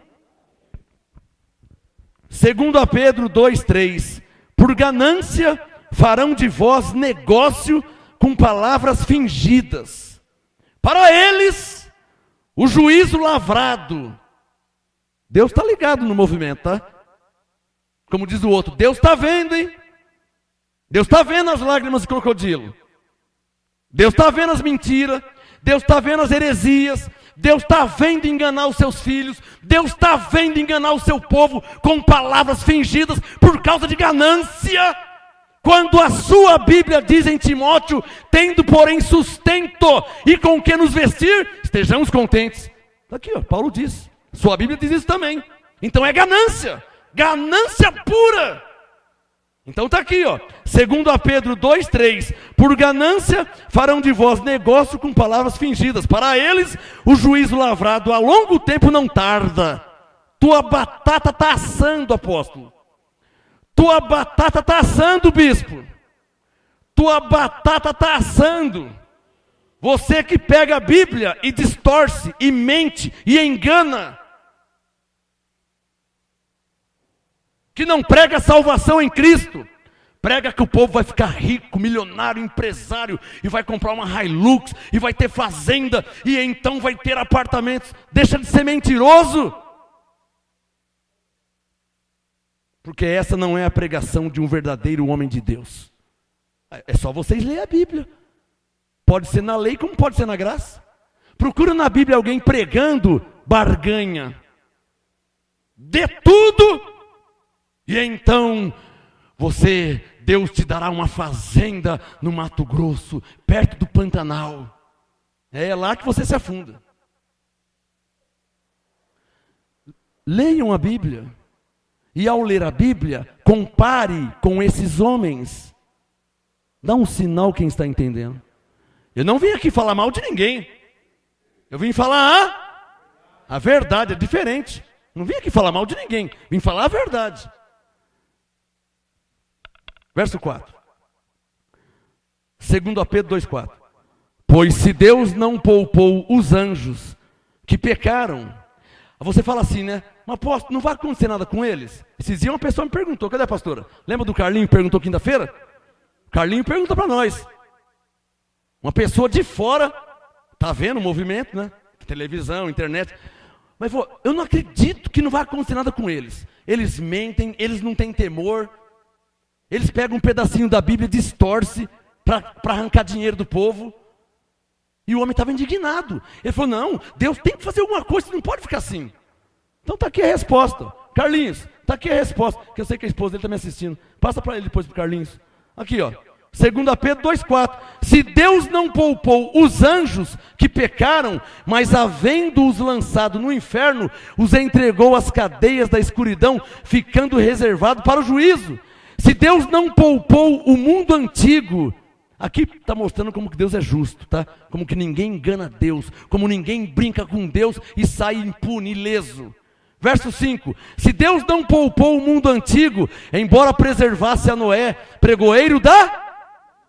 2 Pedro 2,3. Por ganância farão de vós negócio com palavras fingidas. Para eles, o juízo lavrado. Deus está ligado no movimento, tá? Como diz o outro, Deus está vendo, hein? Deus está vendo as lágrimas de crocodilo. Deus está vendo as mentiras. Deus está vendo as heresias. Deus está vendo enganar os seus filhos. Deus está vendo enganar o seu povo com palavras fingidas por causa de ganância. Quando a sua Bíblia diz em Timóteo, tendo porém sustento e com que nos vestir, estejamos contentes. Está aqui, ó, Paulo diz. Sua Bíblia diz isso também. Então é ganância. Ganância pura. Então está aqui, ó. 2 Pedro 2,3. Por ganância farão de vós negócio com palavras fingidas. Para eles o juízo lavrado a longo tempo não tarda. Tua batata está assando, apóstolo. Tua batata está assando, bispo. Tua batata está assando. Você que pega a Bíblia e distorce, e mente, e engana. Que não prega salvação em Cristo. Prega que o povo vai ficar rico, milionário, empresário, e vai comprar uma Hilux, e vai ter fazenda, e então vai ter apartamentos. Deixa de ser mentiroso. Porque essa não é a pregação de um verdadeiro homem de Deus. É só vocês lerem a Bíblia. Pode ser na lei como pode ser na graça. Procura na Bíblia alguém pregando barganha. Dê tudo. E então, Deus te dará uma fazenda no Mato Grosso, perto do Pantanal. É lá que você se afunda. Leiam a Bíblia. E ao ler a Bíblia, compare com esses homens. Dá um sinal quem está entendendo. Eu não vim aqui falar mal de ninguém. Eu vim falar a verdade, é diferente. Não vim aqui falar mal de ninguém. Vim falar a verdade. Verso 4. 2 Pedro 2,4. Pois se Deus não poupou os anjos que pecaram. Você fala assim, né? Mas apóstolo, não vai acontecer nada com eles? Esses dias uma pessoa me perguntou, cadê a pastora? Lembra do Carlinho que perguntou quinta-feira? Carlinho pergunta para nós. Uma pessoa de fora, tá vendo o movimento, né? Televisão, internet. Mas eu não acredito que não vai acontecer nada com eles. Eles mentem, eles não têm temor. Eles pegam um pedacinho da Bíblia e distorcem para arrancar dinheiro do povo. E o homem estava indignado. Ele falou, não, Deus tem que fazer alguma coisa, não pode ficar assim. Então está aqui a resposta. Carlinhos, está aqui a resposta. Que eu sei que a esposa dele está me assistindo. Passa para ele depois para o Carlinhos. Aqui, ó. 2 Pedro 2,4. Se Deus não poupou os anjos que pecaram, mas havendo-os lançado no inferno, os entregou às cadeias da escuridão, ficando reservado para o juízo. Se Deus não poupou o mundo antigo, aqui está mostrando como que Deus é justo, tá? Como que ninguém engana Deus, como ninguém brinca com Deus e sai impune, ileso. Verso 5, se Deus não poupou o mundo antigo, embora preservasse a Noé, pregoeiro da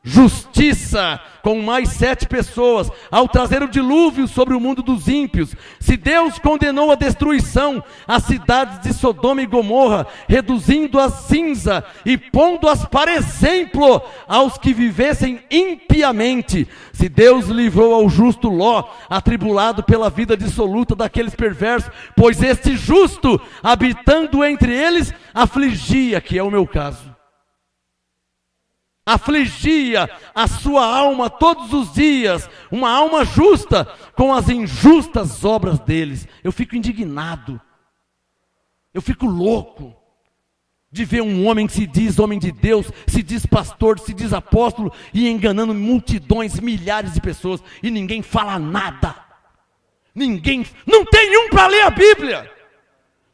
justiça, com mais 7 pessoas, ao trazer o dilúvio sobre o mundo dos ímpios. Se Deus condenou a destruição as cidades de Sodoma e Gomorra, reduzindo-as cinza e pondo-as para exemplo aos que vivessem impiamente. Se Deus livrou ao justo Ló, atribulado pela vida dissoluta daqueles perversos, pois este justo, habitando entre eles, afligia, que é o meu caso. Afligia a sua alma todos os dias, uma alma justa, com as injustas obras deles. Eu fico indignado, eu fico louco. de ver um homem que se diz homem de Deus, se diz pastor, se diz apóstolo, e enganando multidões, milhares de pessoas, e ninguém fala nada. Não tem um para ler a Bíblia.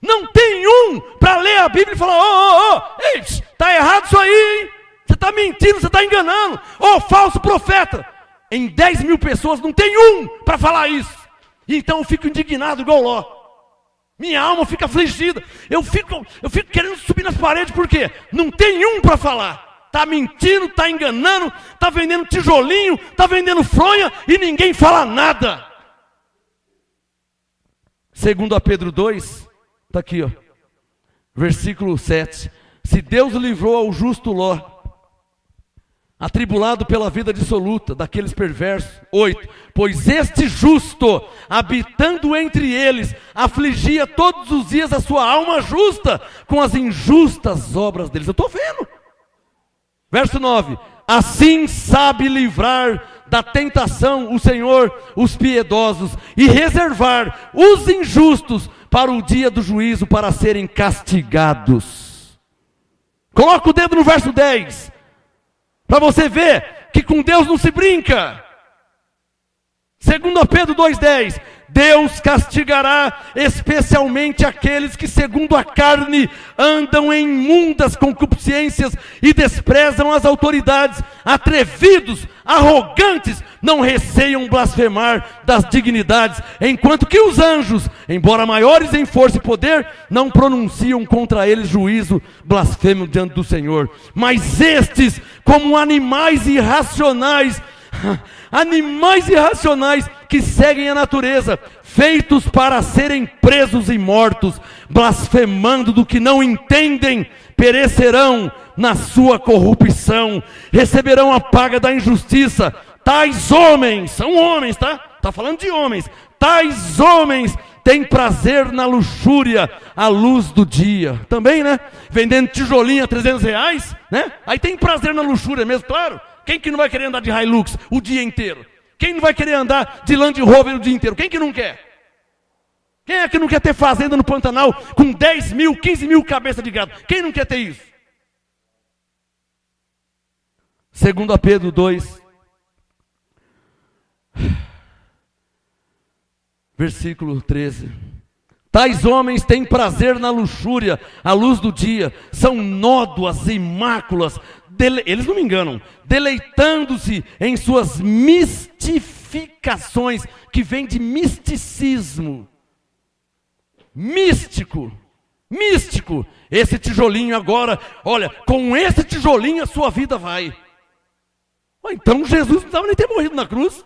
Não tem um para ler a Bíblia e falar, ei, está errado isso aí, hein? Você está mentindo, você está enganando. Falso profeta. Em 10 mil pessoas não tem um para falar isso. E então eu fico indignado igual Ló. Minha alma fica afligida. Eu fico querendo subir nas paredes, por quê? Não tem um para falar. Está mentindo, está enganando, está vendendo tijolinho, está vendendo fronha e ninguém fala nada. Segundo a Pedro 2, está aqui, versículo 7. Se Deus livrou ao justo Ló, atribulado pela vida dissoluta daqueles perversos. 8. Pois este justo, habitando entre eles, afligia todos os dias a sua alma justa com as injustas obras deles. Eu estou vendo. Verso 9. Assim sabe livrar da tentação o Senhor os piedosos e reservar os injustos para o dia do juízo, para serem castigados. Coloca o dedo no verso 10. Para você ver que com Deus não se brinca. Segundo Pedro 2,10, Deus castigará especialmente aqueles que segundo a carne andam em imundas concupiscências e desprezam as autoridades, atrevidos, arrogantes, não receiam blasfemar das dignidades, enquanto que os anjos, embora maiores em força e poder, não pronunciam contra eles juízo blasfemo diante do Senhor. Mas estes, como animais irracionais que seguem a natureza, feitos para serem presos e mortos, blasfemando do que não entendem, perecerão na sua corrupção, receberão a paga da injustiça. Tais homens, são homens, tá? Está falando de homens. Tais homens têm prazer na luxúria à luz do dia. Também, né? Vendendo tijolinho a R$300, né? Aí tem prazer na luxúria mesmo, claro. Quem que não vai querer andar de Hilux o dia inteiro? Quem não vai querer andar de Land Rover o dia inteiro? Quem que não quer? Quem é que não quer ter fazenda no Pantanal com 10 mil, 15 mil cabeças de gado? Quem não quer ter isso? Segundo Pedro 2, versículo 13. Tais homens têm prazer na luxúria, à luz do dia, são nódoas e máculas, eles não me enganam, deleitando-se em suas mistificações, que vem de misticismo. Místico, esse tijolinho agora, olha, com esse tijolinho a sua vida vai. Então Jesus não precisava nem ter morrido na cruz.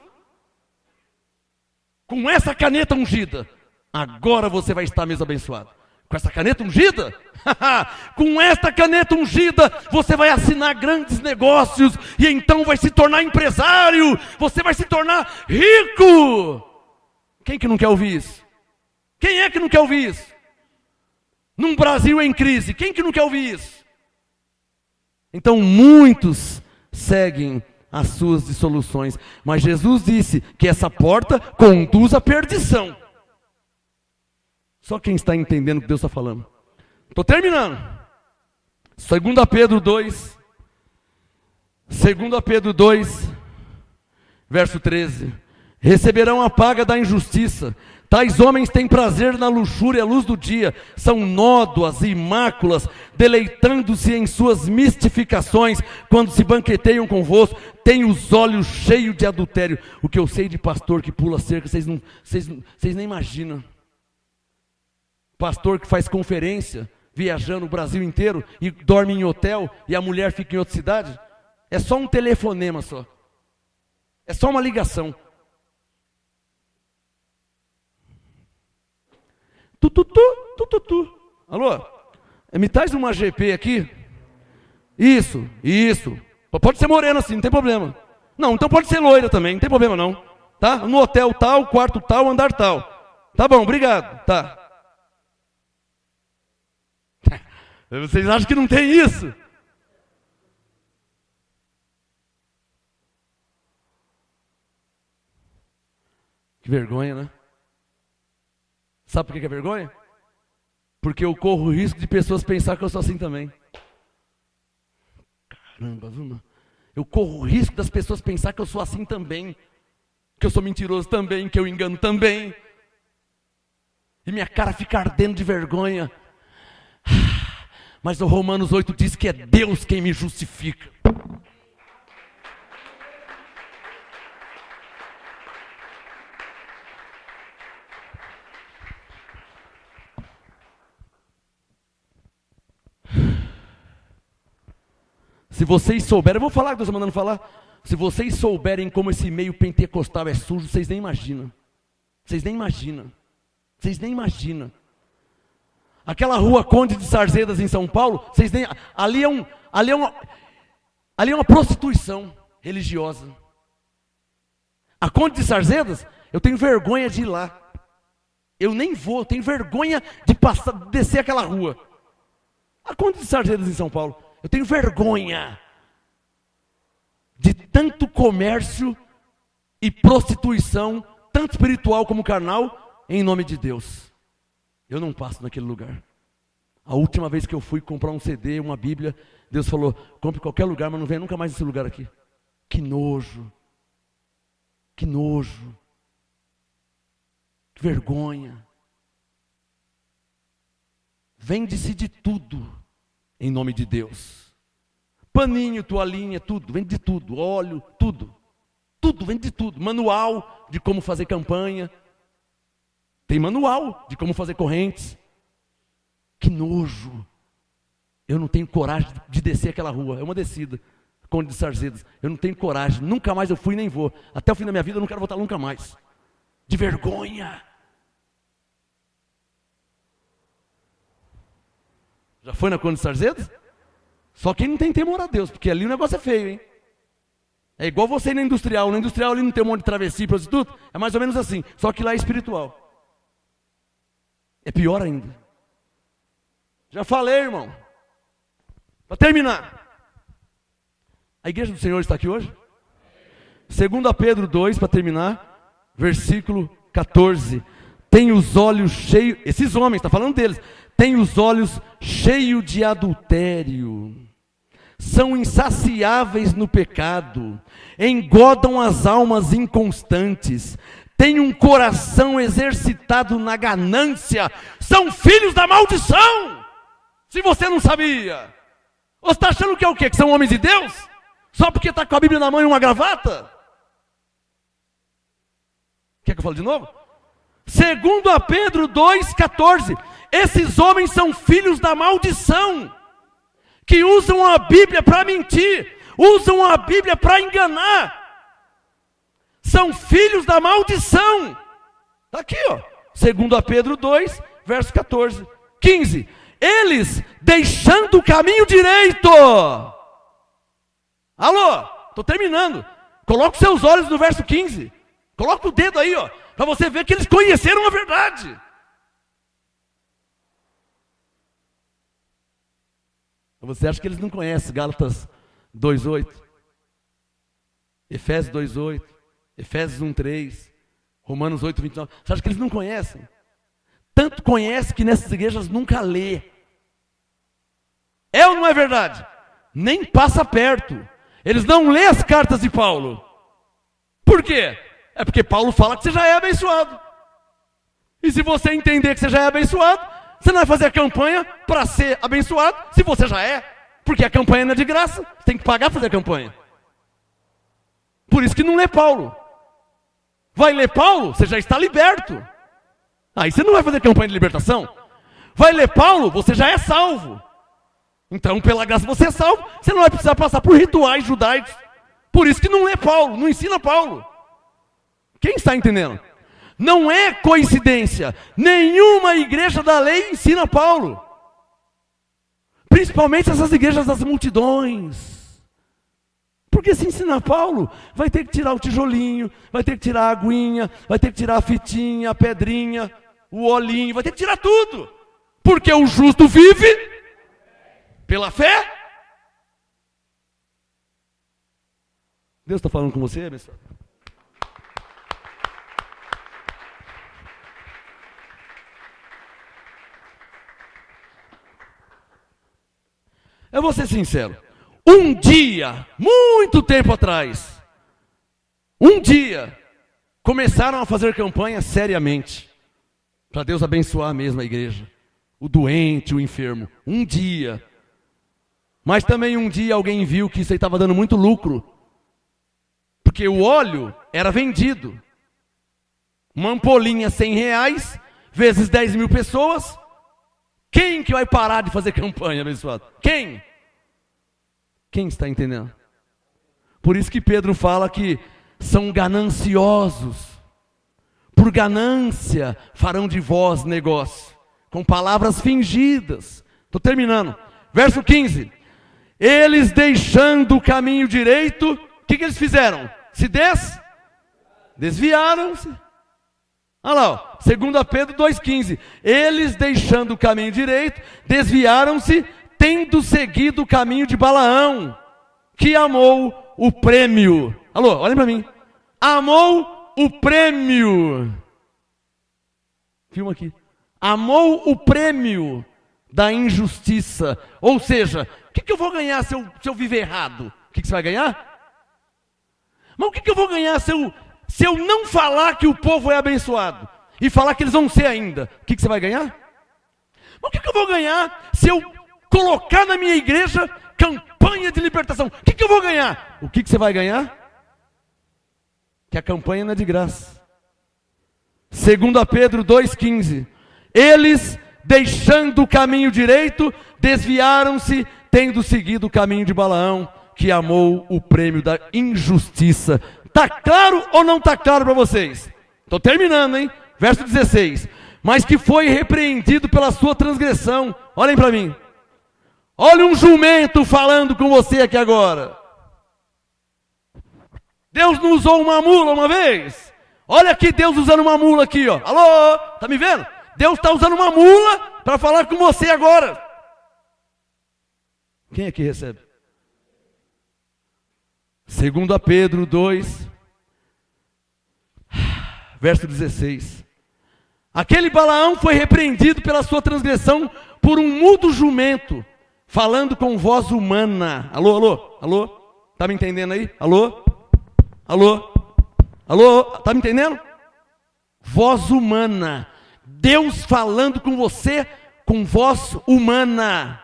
Com essa caneta ungida, agora você vai estar mesmo abençoado. Com essa caneta ungida? Com esta caneta ungida, você vai assinar grandes negócios e então vai se tornar empresário. Você vai se tornar rico. Quem que não quer ouvir isso? Quem é que não quer ouvir isso? Num Brasil em crise, quem que não quer ouvir isso? Então muitos seguem as suas dissoluções, mas Jesus disse que essa porta conduz à perdição. Só quem está entendendo o que Deus está falando. Estou terminando. 2 Pedro 2, verso 13. Receberão a paga da injustiça. Tais homens têm prazer na luxúria à luz do dia, são nódoas e máculas, deleitando-se em suas mistificações, quando se banqueteiam convosco, têm os olhos cheios de adultério. O que eu sei de pastor que pula cerca, vocês nem imaginam. Pastor que faz conferência, viajando o Brasil inteiro, e dorme em hotel, e a mulher fica em outra cidade. É só um telefonema só. É só uma ligação. Alô? Me traz uma GP aqui. Isso. Pode ser morena assim, não tem problema. Não, então pode ser loira também, não tem problema não. Tá? No hotel tal, quarto tal, andar tal. Tá bom, obrigado. Tá. Vocês acham que não tem isso? Que vergonha, né? Sabe por que é vergonha? Porque eu corro o risco de pessoas pensar que eu sou assim também. Caramba, viu? Eu corro o risco das pessoas pensar que eu sou assim também, que eu sou mentiroso também, que eu engano também. E minha cara fica ardendo de vergonha. Mas o Romanos 8 diz que é Deus quem me justifica. Se vocês souberem, eu vou falar o que Deus está mandando falar. Se vocês souberem como esse meio pentecostal é sujo, vocês nem imaginam. Vocês nem imaginam. Vocês nem imaginam. Aquela rua Conde de Sarzedas em São Paulo, vocês nem, ali é uma prostituição religiosa. A Conde de Sarzedas, eu tenho vergonha de ir lá. Eu nem vou, eu tenho vergonha de descer aquela rua. A Conde de Sarzedas em São Paulo, eu tenho vergonha de tanto comércio e prostituição, tanto espiritual como carnal, em nome de Deus. Eu não passo naquele lugar. A última vez que eu fui comprar um CD, uma Bíblia, Deus falou, compre em qualquer lugar, mas não venha nunca mais nesse lugar aqui. Que nojo. Que nojo. Que vergonha. Vende-se de tudo em nome de Deus. Paninho, toalhinha, tudo, vende de tudo, óleo, tudo. Tudo, vende de tudo. Manual de como fazer campanha. Tem manual de como fazer correntes. Que nojo. Eu não tenho coragem de descer aquela rua. É uma descida, Conde de Sarzedas. Eu não tenho coragem, nunca mais eu fui nem vou. Até o fim da minha vida eu não quero voltar nunca mais. De vergonha. Já foi na Conde de Sarzedas? Só quem não tem temor a Deus, porque ali o negócio é feio, hein? É igual você ir na Industrial. Na Industrial ali não tem um monte de travesti e prostituta. É mais ou menos assim, só que lá é espiritual. É pior ainda. Já falei, irmão. Para terminar. A igreja do Senhor está aqui hoje? 2 Pedro 2, para terminar, versículo 14. Tem os olhos cheios, esses homens, está falando deles, tem os olhos cheios de adultério, são insaciáveis no pecado, engodam as almas inconstantes, têm um coração exercitado na ganância, são filhos da maldição. Se você não sabia, você está achando que é o quê? Que são homens de Deus? Só porque está com a Bíblia na mão e uma gravata? Quer que eu fale de novo? 2 Pedro 2,14. Esses homens são filhos da maldição, que usam a Bíblia para mentir, usam a Bíblia para enganar. São filhos da maldição. Está aqui, ó. 2 Pedro 2, verso 14. 15. Eles, deixando o caminho direito. Alô, estou terminando. Coloca os seus olhos no verso 15. Coloca o dedo aí, ó, para você ver que eles conheceram a verdade. Você acha que eles não conhecem Gálatas 2:8, Efésios 2:8, Efésios 1:3, Romanos 8:29? Você acha que eles não conhecem? Tanto conhece que nessas igrejas nunca lê. É ou não é verdade? Nem passa perto. Eles não lêem as cartas de Paulo. Por quê? É porque Paulo fala que você já é abençoado. E se você entender que você já é abençoado, você não vai fazer a campanha para ser abençoado, se você já é. Porque a campanha não é de graça, você tem que pagar para fazer a campanha. Por isso que não lê Paulo. Vai ler Paulo, você já está liberto. Aí você não vai fazer campanha de libertação. Vai ler Paulo, você já é salvo. Então, pela graça você é salvo, você não vai precisar passar por rituais judaicos. Por isso que não lê Paulo, não ensina Paulo. Quem está entendendo? Não é coincidência. Nenhuma igreja da lei ensina Paulo. Principalmente essas igrejas das multidões. Porque se ensinar Paulo, vai ter que tirar o tijolinho, vai ter que tirar a aguinha, vai ter que tirar a fitinha, a pedrinha, o olhinho, vai ter que tirar tudo. Porque o justo vive pela fé. Deus está falando com você, abençoado? Eu vou ser sincero. um dia, muito tempo atrás, um dia, começaram a fazer campanha seriamente, para Deus abençoar mesmo a igreja, o doente, o enfermo, um dia. Mas também um dia alguém viu que isso aí estava dando muito lucro, porque o óleo era vendido. Uma ampolinha R$100, vezes 10 mil pessoas. Quem que vai parar de fazer campanha, abençoado? Quem? Quem está entendendo? Por isso que Pedro fala que são gananciosos. Por ganância farão de vós negócio, com palavras fingidas. Estou terminando. Verso 15. Eles deixando o caminho direito, o que eles fizeram? Desviaram-se. Olha lá, ó, 2 Pedro 2,15. Eles deixando o caminho direito, desviaram-se, tendo seguido o caminho de Balaão, que amou o prêmio. Alô, olhem para mim. Amou o prêmio. Filma aqui. Amou o prêmio da injustiça. Ou seja, o que eu vou ganhar se eu viver errado? O que você vai ganhar? Mas o que eu vou ganhar se eu não falar que o povo é abençoado? E falar que eles vão ser ainda? O que você vai ganhar? Mas o que eu vou ganhar se eu colocar na minha igreja campanha de libertação? O que eu vou ganhar? O que você vai ganhar? Que a campanha não é de graça. 2 Pedro 2,15. Eles, deixando o caminho direito, desviaram-se, tendo seguido o caminho de Balaão, que amou o prêmio da injustiça. Está claro ou não está claro para vocês? Estou terminando, hein? Verso 16. Mas que foi repreendido pela sua transgressão. Olhem para mim. Olha um jumento falando com você aqui agora. Deus não usou uma mula uma vez? Olha aqui Deus usando uma mula aqui, ó. Alô? Tá me vendo? Deus está usando uma mula para falar com você agora. Quem aqui recebe? 2 Pedro 2, verso 16. Aquele Balaão foi repreendido pela sua transgressão por um mudo jumento, falando com voz humana. Alô, alô, alô? Tá me entendendo aí? Alô? Alô? Alô? Tá me entendendo? Voz humana. Deus falando com você com voz humana.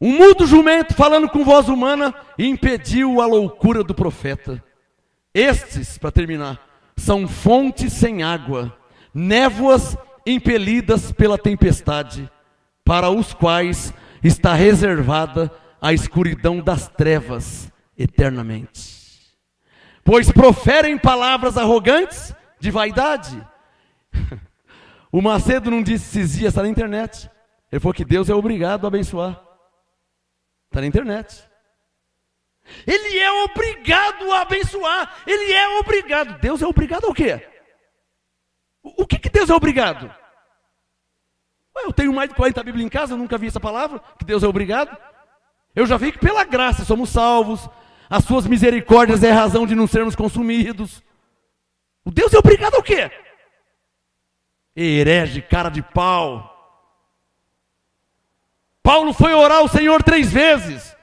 Um mudo jumento falando com voz humana impediu a loucura do profeta. Estes, para terminar, são fontes sem água, névoas impelidas pela tempestade, para os quais está reservada a escuridão das trevas eternamente. Pois proferem palavras arrogantes de vaidade. O Macedo não disse esses dias, está na internet. Ele falou que Deus é obrigado a abençoar. Está na internet. Ele é obrigado a abençoar. Ele é obrigado. Deus é obrigado ao quê? O que Deus é obrigado? Ué, eu tenho mais de 40 Bíblias em casa, eu nunca vi essa palavra, que Deus é obrigado. Eu já vi que pela graça somos salvos. As suas misericórdias é a razão de não sermos consumidos. O Deus é obrigado ao quê? Herege, cara de pau. Paulo foi orar ao Senhor 3 vezes.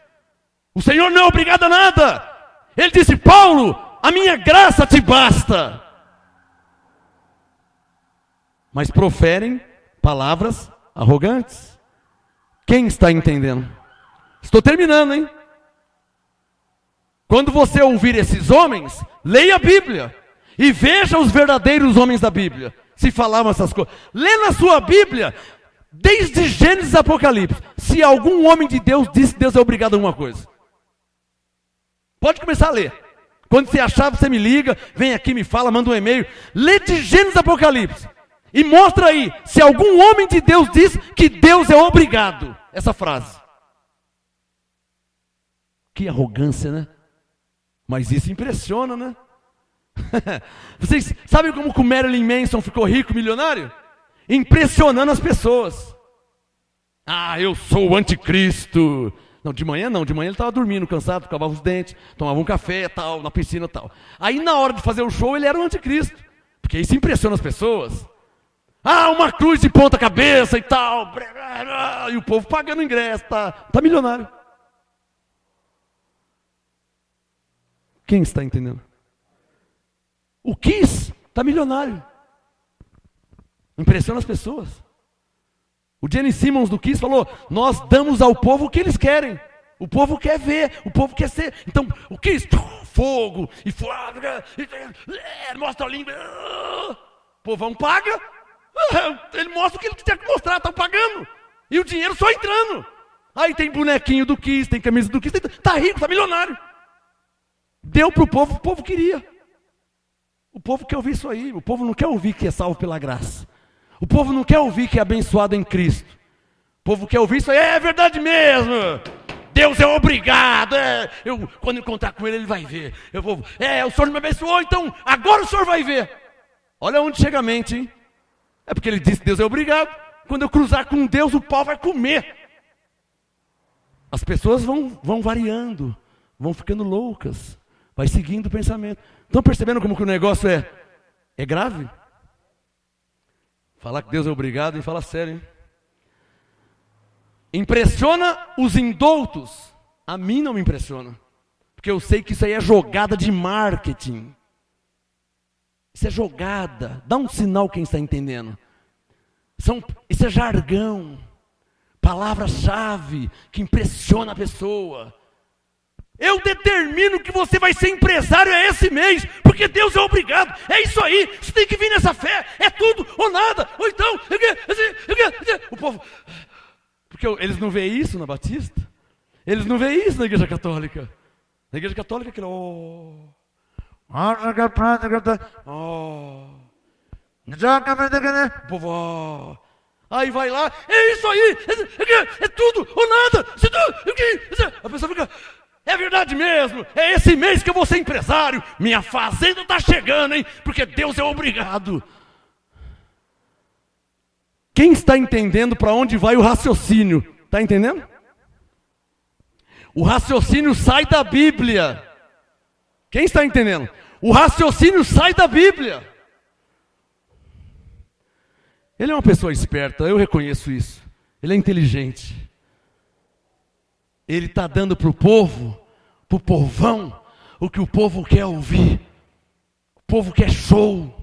O Senhor não é obrigado a nada. Ele disse: Paulo, a minha graça te basta. Mas proferem palavras arrogantes. Quem está entendendo? Estou terminando, hein? Quando você ouvir esses homens, leia a Bíblia e veja os verdadeiros homens da Bíblia, se falavam essas coisas. Lê na sua Bíblia, desde Gênesis a Apocalipse, se algum homem de Deus disse que Deus é obrigado a alguma coisa. Pode começar a ler. Quando você achar, você me liga, vem aqui, me fala, manda um e-mail. Lê de Gênesis a Apocalipse e mostra aí se algum homem de Deus diz que Deus é obrigado. Essa frase. Que arrogância, né? Mas isso impressiona, né? Vocês sabem como que o Marilyn Manson ficou rico, milionário? Impressionando as pessoas. Ah, eu sou o anticristo. Não, de manhã ele estava dormindo, cansado, cavava os dentes, tomava um café, tal, na piscina, tal. Aí na hora de fazer o show ele era o anticristo, porque isso impressiona as pessoas. Uma cruz de ponta cabeça e tal. E o povo pagando ingresso, tá milionário. Quem está entendendo? O Kiss está milionário. Impressiona as pessoas. O Gene Simmons do Kiss falou: nós damos ao povo o que eles querem. O povo quer ver, o povo quer ser. Então, o Kiss, fogo, e mostra a língua. O povão paga. Ele mostra o que ele tinha que mostrar, estão pagando. E o dinheiro só entrando. Aí tem bonequinho do Kiss, tem camisa do Kiss, tá rico, tá milionário. Deu para o povo queria. O povo quer ouvir isso aí. O povo não quer ouvir que é salvo pela graça. O povo não quer ouvir que é abençoado em Cristo. O povo quer ouvir isso aí. É verdade mesmo. Deus é obrigado. Quando encontrar com ele vai ver. O Senhor me abençoou, então agora o Senhor vai ver. Olha onde chega a mente, hein? É porque ele disse: Deus é obrigado. Quando eu cruzar com Deus, o pau vai comer. As pessoas vão variando, vão ficando loucas, vai seguindo o pensamento. Estão percebendo como que o negócio é grave? Falar que Deus é obrigado e fala sério, hein? Impressiona os indoutos. A mim não me impressiona, porque eu sei que isso aí é jogada de marketing. Isso é jogada. Dá um sinal quem está entendendo. Isso é jargão, palavra-chave que impressiona a pessoa. Eu determino que você vai ser empresário esse mês, porque Deus é obrigado. É isso aí, você tem que vir nessa fé. É tudo ou nada, ou então... O povo... Porque eles não veem isso na Batista. Eles não veem isso na Igreja Católica. Na Igreja Católica, aquele... O povo... Aí vai lá, é isso aí, é tudo ou nada. A pessoa fica... É verdade mesmo, é esse mês que eu vou ser empresário. Minha fazenda está chegando, hein? Porque Deus é obrigado. Quem está entendendo para onde vai o raciocínio? Está entendendo? O raciocínio sai da Bíblia. Quem está entendendo? O raciocínio sai da Bíblia. Ele é uma pessoa esperta, eu reconheço isso. Ele é inteligente. Ele está dando para o povo, para o povão, o que o povo quer ouvir. O povo quer show.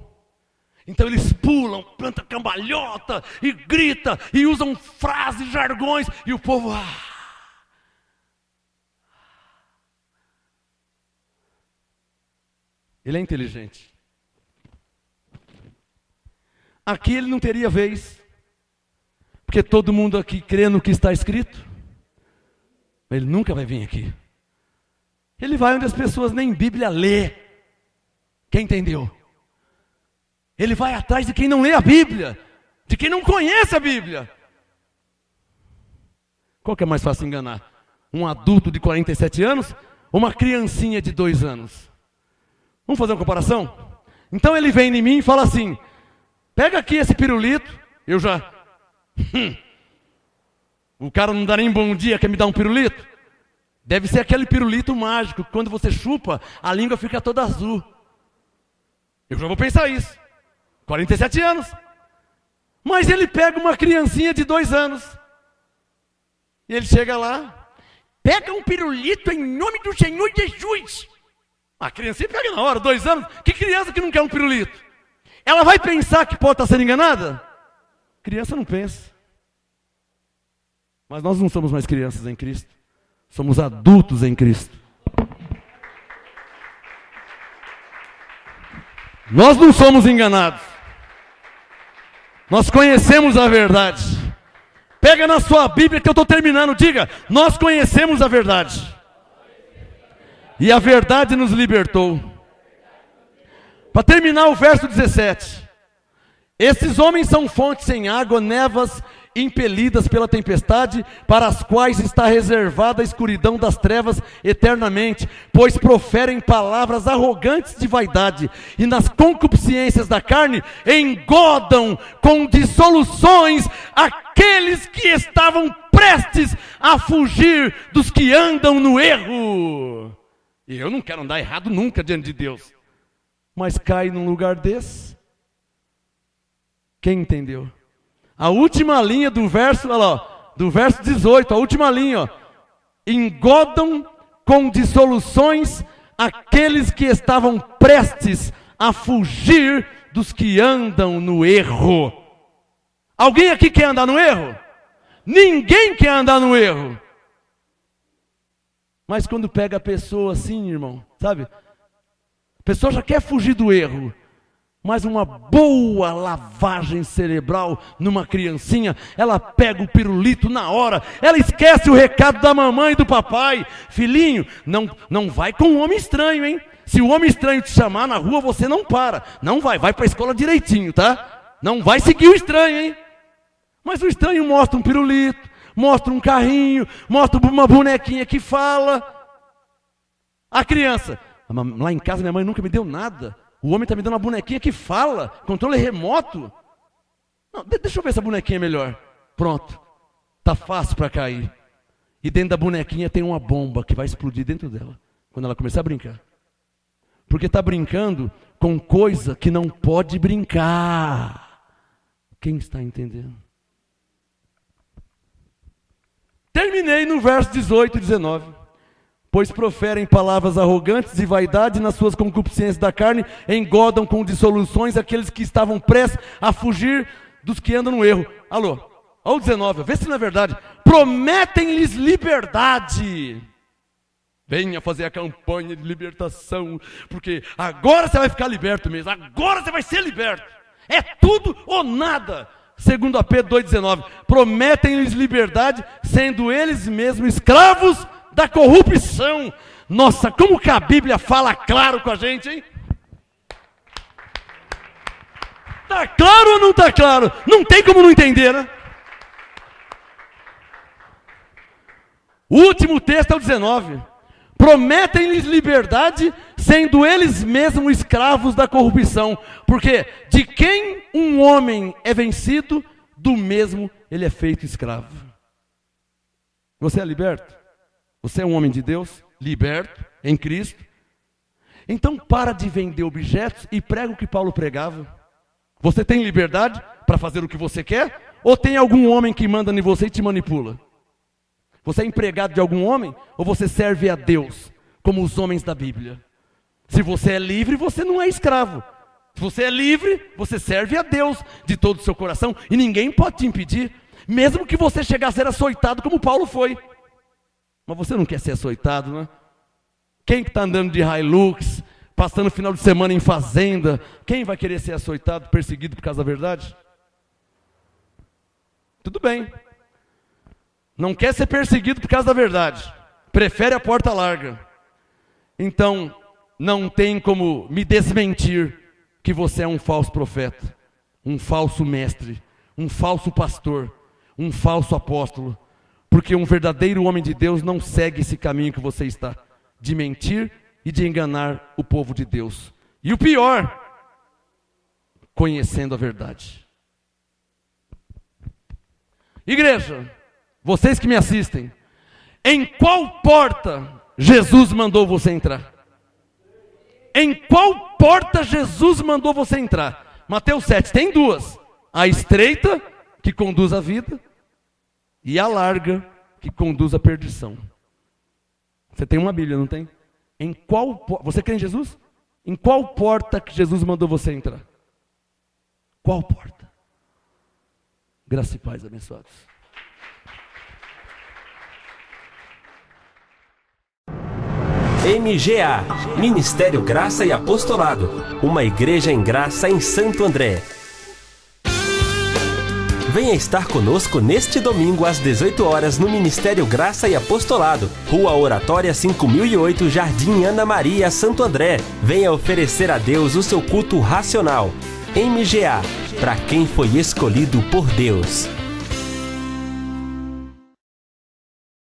Então eles pulam, plantam cambalhota, e gritam, e usam frases, jargões, e o povo... Ele é inteligente. Aqui ele não teria vez, porque todo mundo aqui crê no que está escrito. Ele nunca vai vir aqui. Ele vai onde as pessoas nem Bíblia lê. Quem entendeu? Ele vai atrás de quem não lê a Bíblia, de quem não conhece a Bíblia. Qual que é mais fácil enganar? Um adulto de 47 anos ou uma criancinha de 2 anos? Vamos fazer uma comparação? Então ele vem em mim e fala assim: pega aqui esse pirulito. Eu já... O cara não dá nem bom dia, quer me dar um pirulito? Deve ser aquele pirulito mágico, que quando você chupa, a língua fica toda azul. Eu já vou pensar isso. 47 anos. Mas ele pega uma criancinha de 2 anos. E ele chega lá, pega um pirulito em nome do Senhor Jesus. A criancinha pega na hora, 2 anos. Que criança que não quer um pirulito? Ela vai pensar que pode estar sendo enganada? Criança não pensa. Mas nós não somos mais crianças em Cristo. Somos adultos em Cristo. Nós não somos enganados. Nós conhecemos a verdade. Pega na sua Bíblia que eu estou terminando. Diga: nós conhecemos a verdade. E a verdade nos libertou. Para terminar o verso 17. Esses homens são fontes sem água, névoas impelidas pela tempestade, para as quais está reservada a escuridão das trevas eternamente, pois proferem palavras arrogantes de vaidade, e nas concupiscências da carne engodam com dissoluções aqueles que estavam prestes a fugir dos que andam no erro. E eu não quero andar errado nunca diante de Deus, mas cai num lugar desse. Quem entendeu? A última linha do verso, olha lá, do verso 18, a última linha, ó. Engodam com dissoluções aqueles que estavam prestes a fugir dos que andam no erro. Alguém aqui quer andar no erro? Ninguém quer andar no erro. Mas quando pega a pessoa assim, irmão, sabe? A pessoa já quer fugir do erro. Mas uma boa lavagem cerebral numa criancinha, ela pega o pirulito na hora, ela esquece o recado da mamãe e do papai. Filhinho, não vai com um homem estranho, hein? Se o homem estranho te chamar na rua, você não para. Não vai para a escola direitinho, tá? Não vai seguir o estranho, hein? Mas o estranho mostra um pirulito, mostra um carrinho, mostra uma bonequinha que fala. A criança, lá em casa minha mãe nunca me deu nada. O homem está me dando uma bonequinha que fala, controle remoto. Não, deixa eu ver essa bonequinha melhor. Pronto, tá fácil para cair. E dentro da bonequinha tem uma bomba que vai explodir dentro dela, quando ela começar a brincar. Porque está brincando com coisa que não pode brincar. Quem está entendendo? Terminei no verso 18 e 19. Pois proferem palavras arrogantes e vaidade nas suas concupiscências da carne, engodam com dissoluções aqueles que estavam prestes a fugir dos que andam no erro. Alô, olha o 19, vê se não é verdade. Prometem-lhes liberdade. Venha fazer a campanha de libertação, porque agora você vai ficar liberto mesmo, agora você vai ser liberto. É tudo ou nada. Segundo a Pedro 2,19, prometem-lhes liberdade, sendo eles mesmos escravos da corrupção. Nossa, como que a Bíblia fala claro com a gente, hein? Tá claro ou não tá claro? Não tem como não entender, né? O último texto é o 19. Prometem-lhes liberdade, sendo eles mesmos escravos da corrupção. Porque de quem um homem é vencido, do mesmo ele é feito escravo. Você é liberto? Você é um homem de Deus, liberto, em Cristo. Então para de vender objetos e prega o que Paulo pregava. Você tem liberdade para fazer o que você quer? Ou tem algum homem que manda em você e te manipula? Você é empregado de algum homem? Ou você serve a Deus, como os homens da Bíblia? Se você é livre, você não é escravo. Se você é livre, você serve a Deus de todo o seu coração. E ninguém pode te impedir. Mesmo que você chegue a ser açoitado como Paulo foi. Mas você não quer ser açoitado, né? Quem que está andando de Hilux, passando o final de semana em fazenda, quem vai querer ser açoitado, perseguido por causa da verdade? Tudo bem. Não quer ser perseguido por causa da verdade. Prefere a porta larga. Então, não tem como me desmentir que você é um falso profeta, um falso mestre, um falso pastor, um falso apóstolo. Porque um verdadeiro homem de Deus não segue esse caminho que você está, de mentir e de enganar o povo de Deus. E o pior, conhecendo a verdade. Igreja, vocês que me assistem, em qual porta Jesus mandou você entrar? Em qual porta Jesus mandou você entrar? Mateus 7, tem duas. A estreita, que conduz à vida, e a larga, que conduz à perdição. Você tem uma Bíblia, não tem? Você crê em Jesus? Em qual porta que Jesus mandou você entrar? Qual porta? Graça e paz, abençoados. MGA, Ministério Graça e Apostolado, uma igreja em graça em Santo André. Venha estar conosco neste domingo às 18 horas no Ministério Graça e Apostolado, Rua Oratória 5008, Jardim Ana Maria, Santo André. Venha oferecer a Deus o seu culto racional. MGA, para quem foi escolhido por Deus.